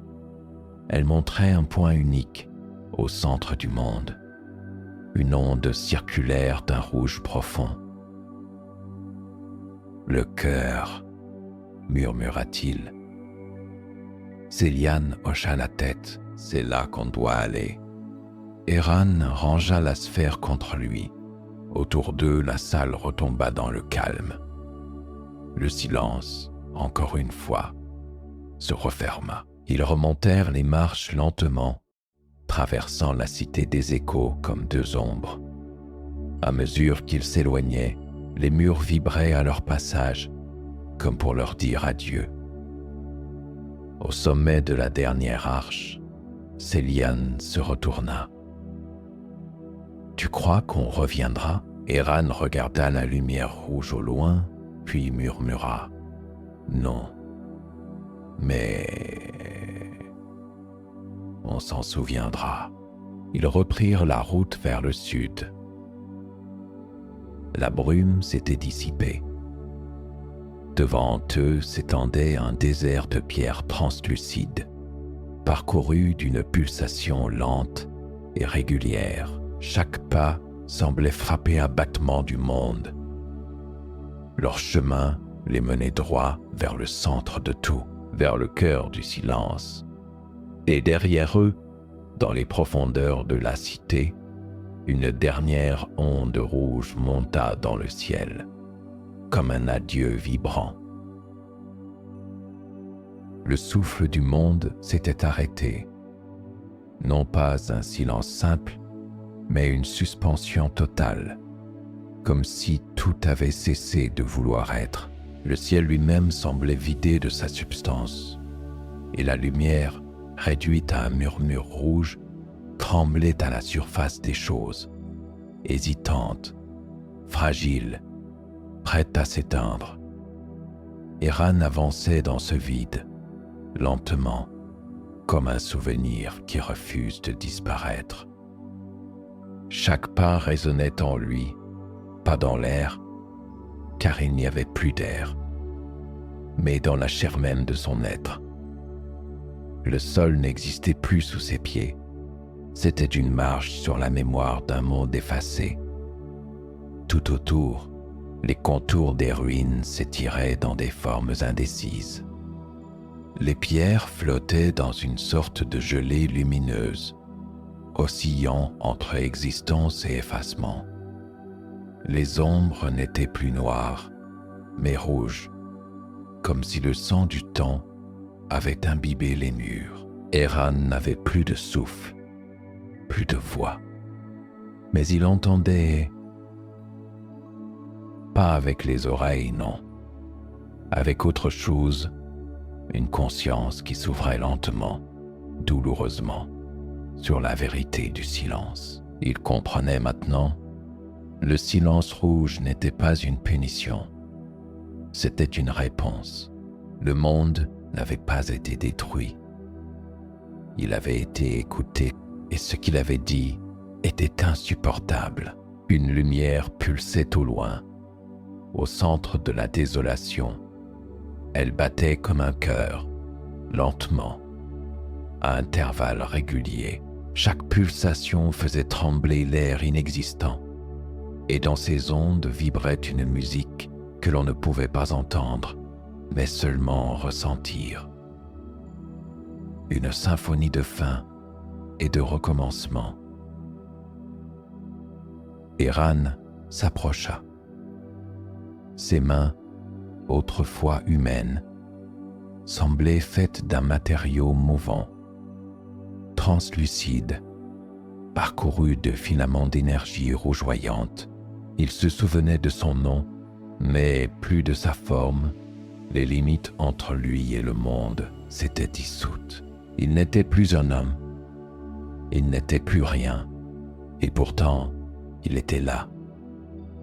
Elle montrait un point unique au centre du monde, une onde circulaire d'un rouge profond. Le cœur, murmura-t-il. Céliane hocha la tête. C'est là qu'on doit aller. Eran rangea la sphère contre lui. Autour d'eux, la salle retomba dans le calme. Le silence, encore une fois, se referma. Ils remontèrent les marches lentement, traversant la cité des échos comme deux ombres. À mesure qu'ils s'éloignaient, les murs vibraient à leur passage, comme pour leur dire adieu. Au sommet de la dernière arche, Céliane se retourna. « Tu crois qu'on reviendra ?» Eran regarda la lumière rouge au loin, puis murmura « Non, mais on s'en souviendra. » Ils reprirent la route vers le sud. La brume s'était dissipée. Devant eux s'étendait un désert de pierres translucides, parcouru d'une pulsation lente et régulière. Chaque pas semblait frapper un battement du monde. Leur chemin les menait droit vers le centre de tout, vers le cœur du silence. Et derrière eux, dans les profondeurs de la cité, une dernière onde rouge monta dans le ciel, comme un adieu vibrant. Le souffle du monde s'était arrêté. Non pas un silence simple, mais une suspension totale, comme si tout avait cessé de vouloir être. Le ciel lui-même semblait vidé de sa substance, et la lumière, réduite à un murmure rouge, tremblait à la surface des choses, hésitante, fragile, prête à s'éteindre. Eran avançait dans ce vide, lentement, comme un souvenir qui refuse de disparaître. Chaque pas résonnait en lui, pas dans l'air, car il n'y avait plus d'air, mais dans la chair même de son être. Le sol n'existait plus sous ses pieds. C'était une marche sur la mémoire d'un monde effacé. Tout autour, les contours des ruines s'étiraient dans des formes indécises. Les pierres flottaient dans une sorte de gelée lumineuse, oscillant entre existence et effacement. Les ombres n'étaient plus noires, mais rouges, comme si le sang du temps avait imbibé les murs. Eran n'avait plus de souffle, plus de voix, mais il entendait, pas avec les oreilles, non, avec autre chose, une conscience qui s'ouvrait lentement, douloureusement, sur la vérité du silence. Il comprenait maintenant, le silence rouge n'était pas une punition, c'était une réponse. Le monde n'avait pas été détruit. Il avait été écouté et ce qu'il avait dit était insupportable. Une lumière pulsait au loin, au centre de la désolation. Elle battait comme un cœur, lentement, à intervalles réguliers. Chaque pulsation faisait trembler l'air inexistant, et dans ces ondes vibrait une musique que l'on ne pouvait pas entendre, mais seulement ressentir. Une symphonie de fin et de recommencement. Eran s'approcha. Ses mains, autrefois humaines, semblaient faites d'un matériau mouvant, translucide, parcouru de filaments d'énergie rougeoyante. Il se souvenait de son nom, mais plus de sa forme. Les limites entre lui et le monde s'étaient dissoutes. Il n'était plus un homme. Il n'était plus rien. Et pourtant, il était là,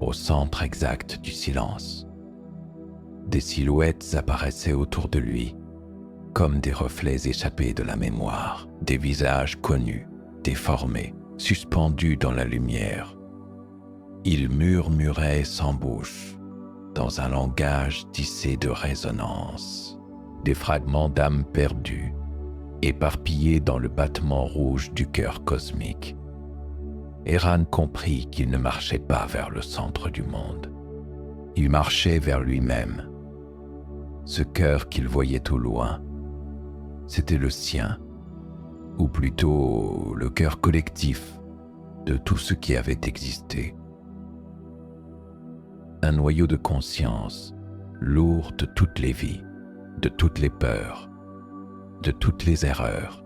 au centre exact du silence. Des silhouettes apparaissaient autour de lui, comme des reflets échappés de la mémoire, des visages connus, déformés, suspendus dans la lumière. Il murmurait sans bouche, dans un langage tissé de résonance, des fragments d'âme perdus, éparpillés dans le battement rouge du cœur cosmique. Eran comprit qu'il ne marchait pas vers le centre du monde. Il marchait vers lui-même. Ce cœur qu'il voyait au loin, c'était le sien, ou plutôt le cœur collectif de tout ce qui avait existé. Un noyau de conscience, lourd de toutes les vies, de toutes les peurs, de toutes les erreurs.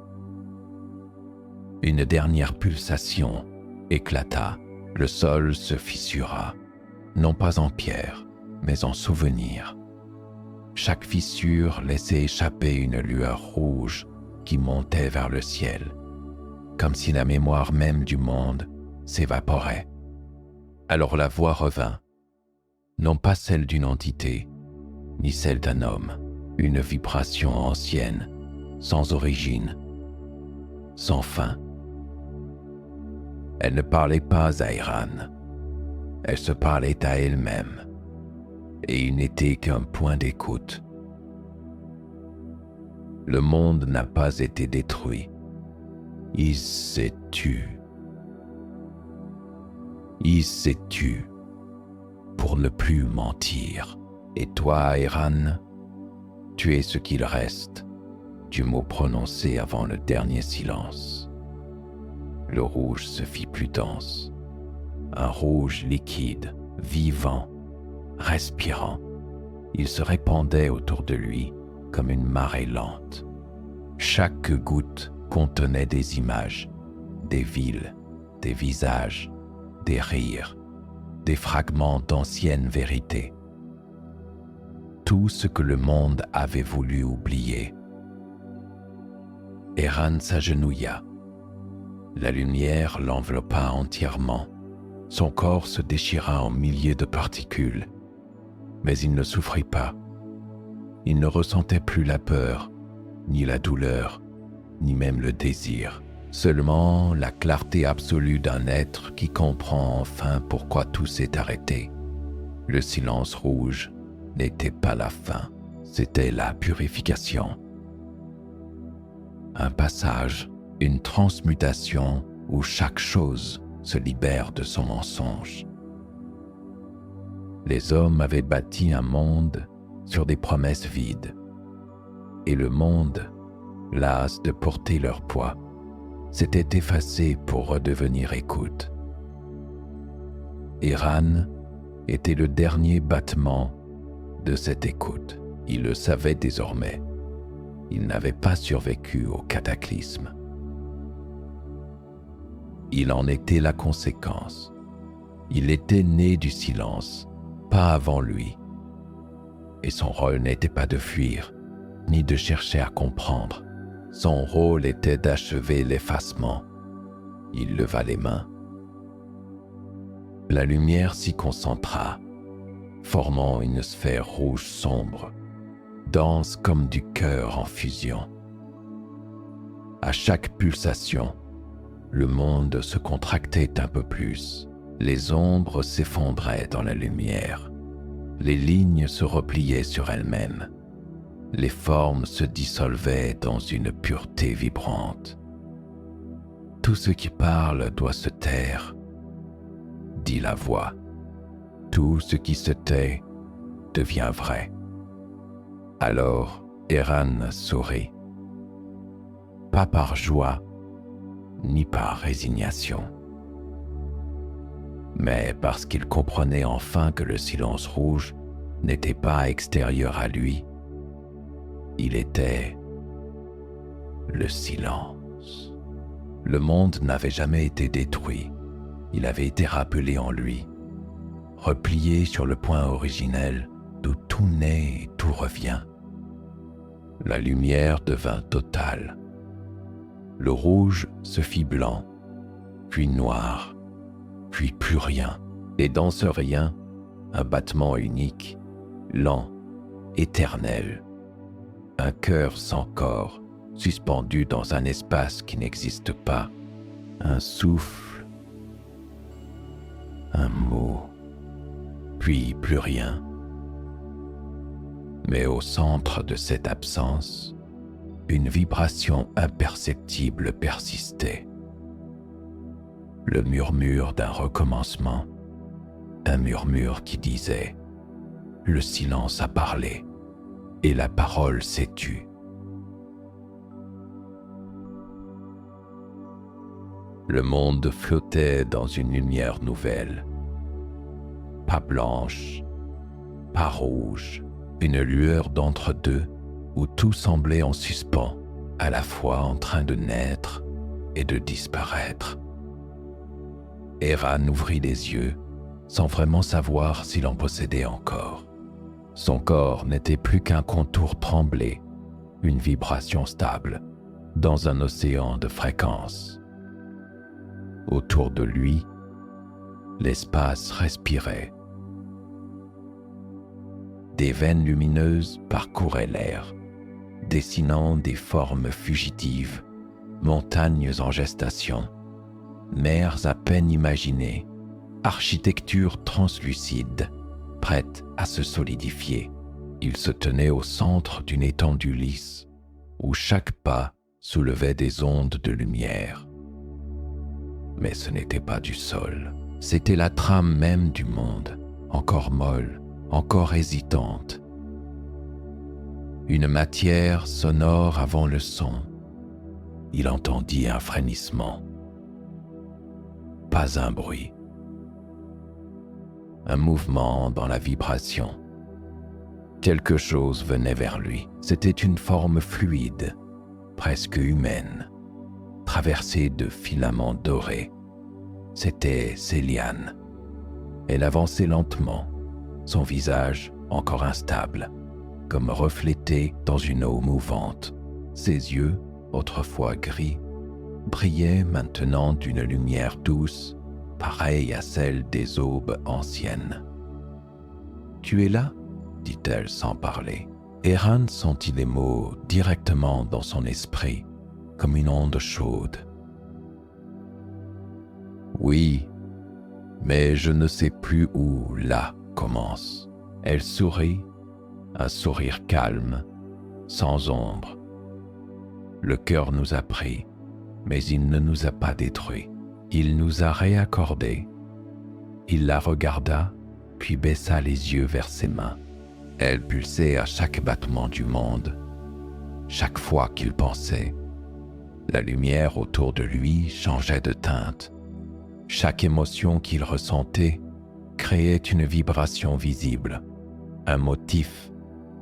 Une dernière pulsation éclata, le sol se fissura, non pas en pierre, mais en souvenir. Chaque fissure laissait échapper une lueur rouge qui montait vers le ciel, comme si la mémoire même du monde s'évaporait. Alors la voix revint, non pas celle d'une entité, ni celle d'un homme, une vibration ancienne, sans origine, sans fin. Elle ne parlait pas à Eran, elle se parlait à elle-même, et il n'était qu'un point d'écoute. Le monde n'a pas été détruit, il s'est tu. Il s'est tu pour ne plus mentir. Et toi, Eran, tu es ce qu'il reste du mot prononcé avant le dernier silence. Le rouge se fit plus dense, un rouge liquide, vivant, respirant. Il se répandait autour de lui comme une marée lente. Chaque goutte contenait des images, des villes, des visages, des rires, des fragments d'anciennes vérités. Tout ce que le monde avait voulu oublier. Eran s'agenouilla. La lumière l'enveloppa entièrement. Son corps se déchira en milliers de particules. Mais il ne souffrit pas. Il ne ressentait plus la peur, ni la douleur, ni même le désir. Seulement la clarté absolue d'un être qui comprend enfin pourquoi tout s'est arrêté. Le silence rouge n'était pas la fin, c'était la purification. Un passage, une transmutation où chaque chose se libère de son mensonge. Les hommes avaient bâti un monde sur des promesses vides, et le monde, las de porter leur poids, s'était effacé pour redevenir écoute. Eran était le dernier battement de cette écoute. Il le savait désormais. Il n'avait pas survécu au cataclysme. Il en était la conséquence. Il était né du silence, pas avant lui. Et son rôle n'était pas de fuir, ni de chercher à comprendre. Son rôle était d'achever l'effacement. Il leva les mains. La lumière s'y concentra, formant une sphère rouge sombre, dense comme du cœur en fusion. À chaque pulsation, le monde se contractait un peu plus. Les ombres s'effondraient dans la lumière. Les lignes se repliaient sur elles-mêmes. Les formes se dissolvaient dans une pureté vibrante. Tout ce qui parle doit se taire, dit la voix. Tout ce qui se tait devient vrai. Alors, Eran sourit. Pas par joie, ni par résignation, mais parce qu'il comprenait enfin que le silence rouge n'était pas extérieur à lui. Il était le silence. Le monde n'avait jamais été détruit. Il avait été rappelé en lui, replié sur le point originel d'où tout naît et tout revient. La lumière devint totale. Le rouge se fit blanc, puis noir, puis plus rien. Et dans ce rien, un battement unique, lent, éternel. Un cœur sans corps, suspendu dans un espace qui n'existe pas. Un souffle, un mot, puis plus rien. Mais au centre de cette absence, une vibration imperceptible persistait. Le murmure d'un recommencement, un murmure qui disait « Le silence a parlé et la parole s'est tue ». Le monde flottait dans une lumière nouvelle, pas blanche, pas rouge, une lueur d'entre-deux où tout semblait en suspens, à la fois en train de naître et de disparaître. Eran ouvrit les yeux, sans vraiment savoir s'il en possédait encore. Son corps n'était plus qu'un contour tremblé, une vibration stable, dans un océan de fréquences. Autour de lui, l'espace respirait. Des veines lumineuses parcouraient l'air, dessinant des formes fugitives, montagnes en gestation, mers à peine imaginées, architecture translucide, prête à se solidifier. Il se tenait au centre d'une étendue lisse, où chaque pas soulevait des ondes de lumière. Mais ce n'était pas du sol, c'était la trame même du monde, encore molle, encore hésitante. Une matière sonore avant le son. Il entendit un frémissement. Pas un bruit. Un mouvement dans la vibration. Quelque chose venait vers lui. C'était une forme fluide, presque humaine, traversée de filaments dorés. C'était Céliane. Elle avançait lentement, son visage encore instable, comme reflété dans une eau mouvante. Ses yeux, autrefois gris, brillaient maintenant d'une lumière douce, pareille à celle des aubes anciennes. « Tu es là ?» dit-elle sans parler. Eran sentit les mots directement dans son esprit. comme une onde chaude. Oui, mais je ne sais plus où là commence. Elle sourit, un sourire calme, sans ombre. Le cœur nous a pris, mais il ne nous a pas détruits. Il nous a réaccordés. Il la regarda, puis baissa les yeux vers ses mains. Elle pulsait à chaque battement du monde. Chaque fois qu'il pensait, la lumière autour de lui changeait de teinte. Chaque émotion qu'il ressentait créait une vibration visible, un motif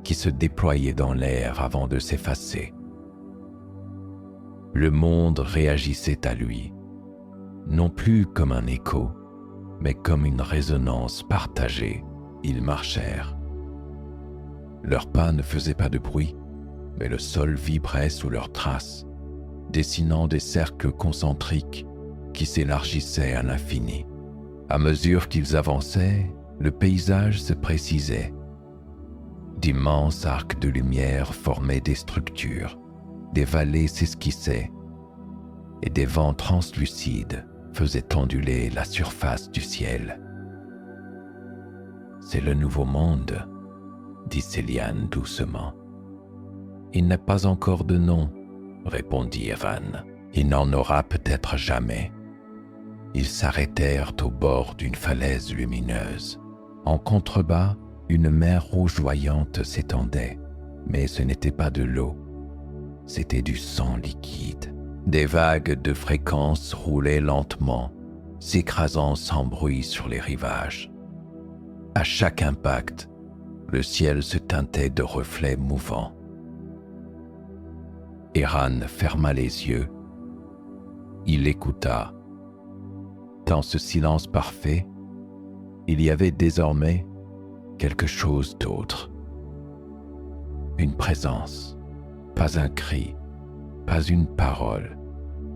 qui se déployait dans l'air avant de s'effacer. Le monde réagissait à lui, non plus comme un écho, mais comme une résonance partagée. Ils marchèrent. Leurs pas ne faisaient pas de bruit, mais le sol vibrait sous leurs traces, dessinant des cercles concentriques qui s'élargissaient à l'infini. À mesure qu'ils avançaient, le paysage se précisait. D'immenses arcs de lumière formaient des structures, des vallées s'esquissaient, et des vents translucides faisaient onduler la surface du ciel. « C'est le nouveau monde », dit Céliane doucement. « Il n'a pas encore de nom », répondit Eran. « Il n'en aura peut-être jamais. » Ils s'arrêtèrent au bord d'une falaise lumineuse. En contrebas, une mer rougeoyante s'étendait, mais ce n'était pas de l'eau, c'était du sang liquide. Des vagues de fréquence roulaient lentement, s'écrasant sans bruit sur les rivages. À chaque impact, le ciel se teintait de reflets mouvants. Eran ferma les yeux. Il écouta. Dans ce silence parfait, il y avait désormais quelque chose d'autre. Une présence, pas un cri, pas une parole,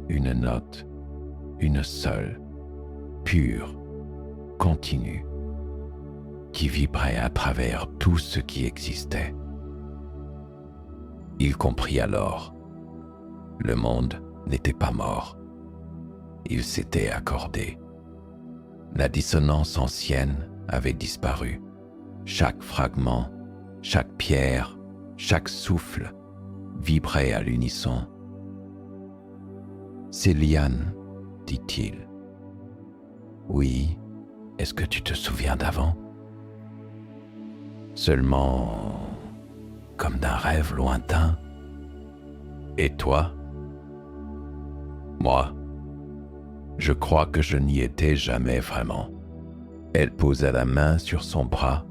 une note, une seule, pure, continue, qui vibrait à travers tout ce qui existait. Il comprit alors. Le monde n'était pas mort. Il s'était accordé. La dissonance ancienne avait disparu. Chaque fragment, chaque pierre, chaque souffle vibrait à l'unisson. « Céliane, dit-il. Oui, est-ce que tu te souviens d'avant? Seulement comme d'un rêve lointain. Et toi? Moi, je crois que je n'y étais jamais vraiment. » Elle posa la main sur son bras.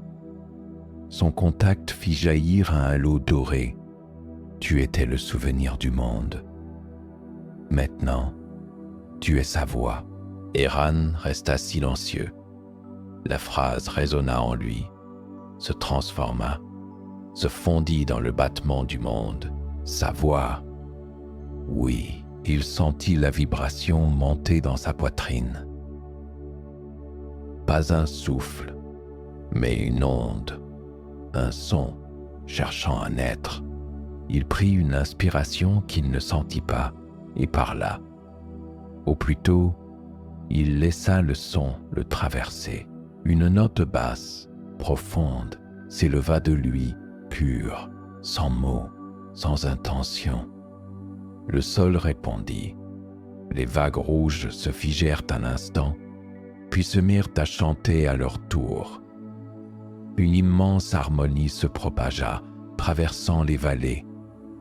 Son contact fit jaillir un halo doré. Tu étais le souvenir du monde. Maintenant, tu es sa voix. Eran resta silencieux. La phrase résonna en lui, se transforma, se fondit dans le battement du monde. Sa voix. Oui, il sentit la vibration monter dans sa poitrine. Pas un souffle, mais une onde, un son cherchant un être. Il prit une inspiration qu'il ne sentit pas et parla. Ou plutôt, il laissa le son le traverser. Une note basse, profonde, s'éleva de lui, pure, sans mots, sans intention. Le sol répondit. Les vagues rouges se figèrent un instant, puis se mirent à chanter à leur tour. Une immense harmonie se propagea, traversant les vallées,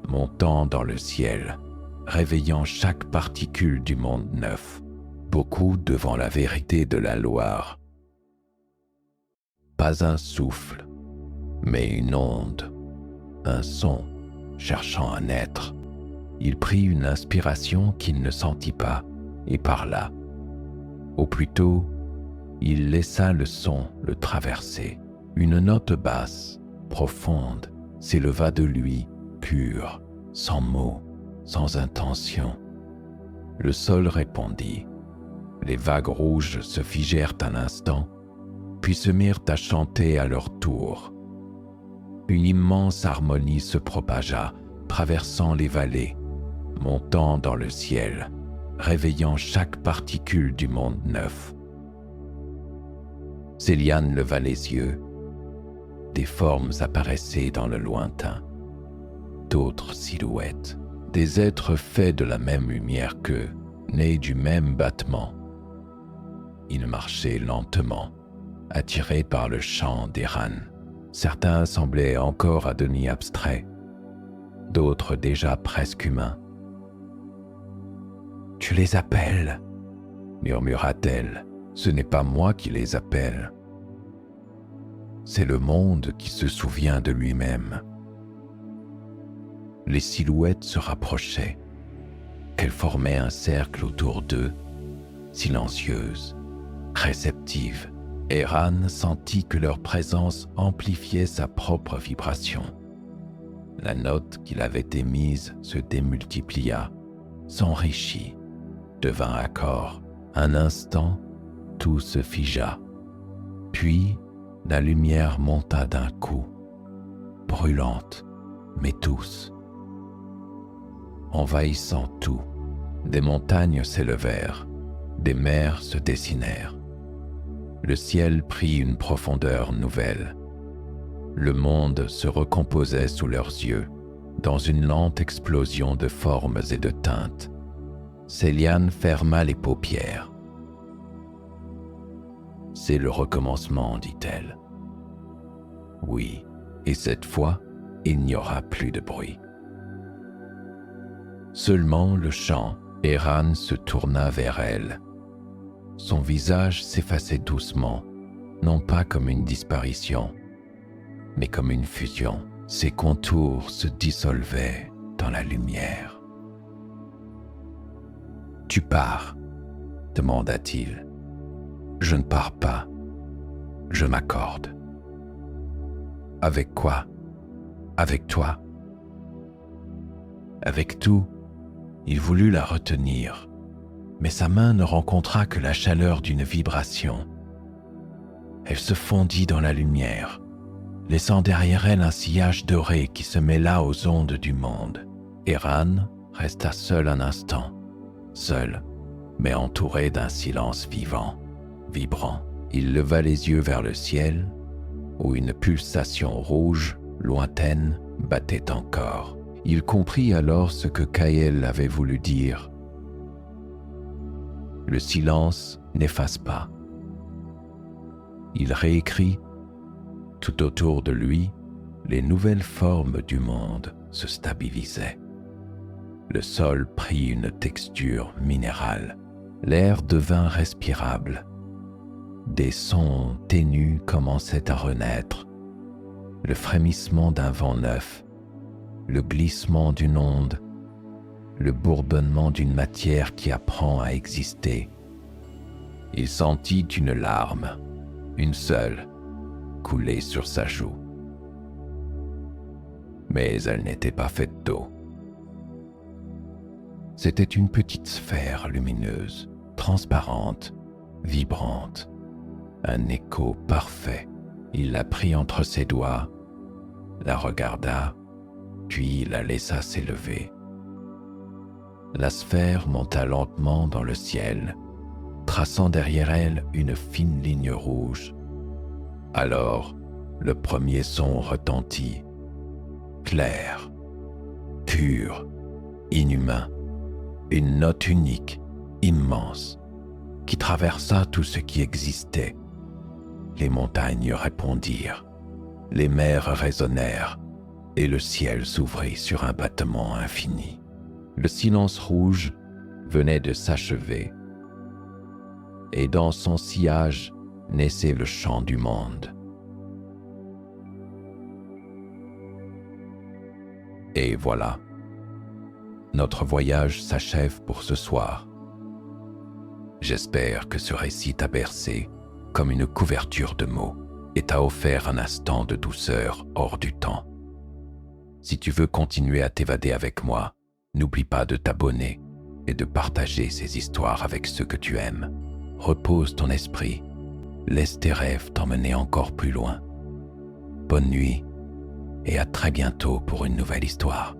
montant dans le ciel, réveillant chaque particule du monde neuf, beaucoup devant la vérité de la Loire. Pas un souffle, mais une onde, un son cherchant un être. Il prit une inspiration qu'il ne sentit pas et parla. Ou plutôt, il laissa le son le traverser. Une note basse, profonde, s'éleva de lui, pure, sans mots, sans intention. Le sol répondit. Les vagues rouges se figèrent un instant, puis se mirent à chanter à leur tour. Une immense harmonie se propagea, traversant les vallées, montant dans le ciel, réveillant chaque particule du monde neuf. Céliane leva les yeux. Des formes apparaissaient dans le lointain, d'autres silhouettes, des êtres faits de la même lumière qu'eux, nés du même battement. Ils marchaient lentement, attirés par le chant d'Eran. Certains semblaient encore à demi abstraits, d'autres déjà presque humains. « Tu les appelles » murmura-t-elle. « Ce n'est pas moi qui les appelle. C'est le monde qui se souvient de lui-même. » Les silhouettes se rapprochaient. Elles formaient un cercle autour d'eux, silencieuses, réceptives. Eran sentit que leur présence amplifiait sa propre vibration. La note qu'il avait émise se démultiplia, s'enrichit, devint accord. Un instant, tout se figea. Puis, la lumière monta d'un coup, brûlante, mais douce. Envahissant tout, des montagnes s'élevèrent, des mers se dessinèrent. Le ciel prit une profondeur nouvelle. Le monde se recomposait sous leurs yeux, dans une lente explosion de formes et de teintes. Céliane ferma les paupières. « C'est le recommencement, dit-elle. Oui, et cette fois, il n'y aura plus de bruit. » Seulement le chant, Eran se tourna vers elle. Son visage s'effaçait doucement, non pas comme une disparition, mais comme une fusion. Ses contours se dissolvaient dans la lumière. « Tu pars ?» demanda-t-il. « Je ne pars pas. Je m'accorde. » « Avec quoi ? Avec toi ? » Avec tout. Il voulut la retenir, mais sa main ne rencontra que la chaleur d'une vibration. Elle se fondit dans la lumière, laissant derrière elle un sillage doré qui se mêla aux ondes du monde. Eran resta seul un instant, seul, mais entouré d'un silence vivant, vibrant. Il leva les yeux vers le ciel, où une pulsation rouge, lointaine, battait encore. Il comprit alors ce que Kael avait voulu dire. Le silence n'efface pas. Il réécrit, tout autour de lui, les nouvelles formes du monde se stabilisaient. Le sol prit une texture minérale. L'air devint respirable. Des sons ténus commençaient à renaître. Le frémissement d'un vent neuf, le glissement d'une onde, le bourdonnement d'une matière qui apprend à exister. Il sentit une larme, une seule, couler sur sa joue. Mais elle n'était pas faite d'eau. C'était une petite sphère lumineuse, transparente, vibrante, un écho parfait. Il la prit entre ses doigts, la regarda, puis la laissa s'élever. La sphère monta lentement dans le ciel, traçant derrière elle une fine ligne rouge. Alors, le premier son retentit, clair, pur, inhumain, une note unique, immense, qui traversa tout ce qui existait. Les montagnes répondirent, les mers résonnèrent, et le ciel s'ouvrit sur un battement infini. Le silence rouge venait de s'achever, et dans son sillage naissait le chant du monde. Et voilà, notre voyage s'achève pour ce soir. J'espère que ce récit t'a bercé comme une couverture de mots et t'a offert un instant de douceur hors du temps. Si tu veux continuer à t'évader avec moi, n'oublie pas de t'abonner et de partager ces histoires avec ceux que tu aimes. Repose ton esprit, laisse tes rêves t'emmener encore plus loin. Bonne nuit et à très bientôt pour une nouvelle histoire.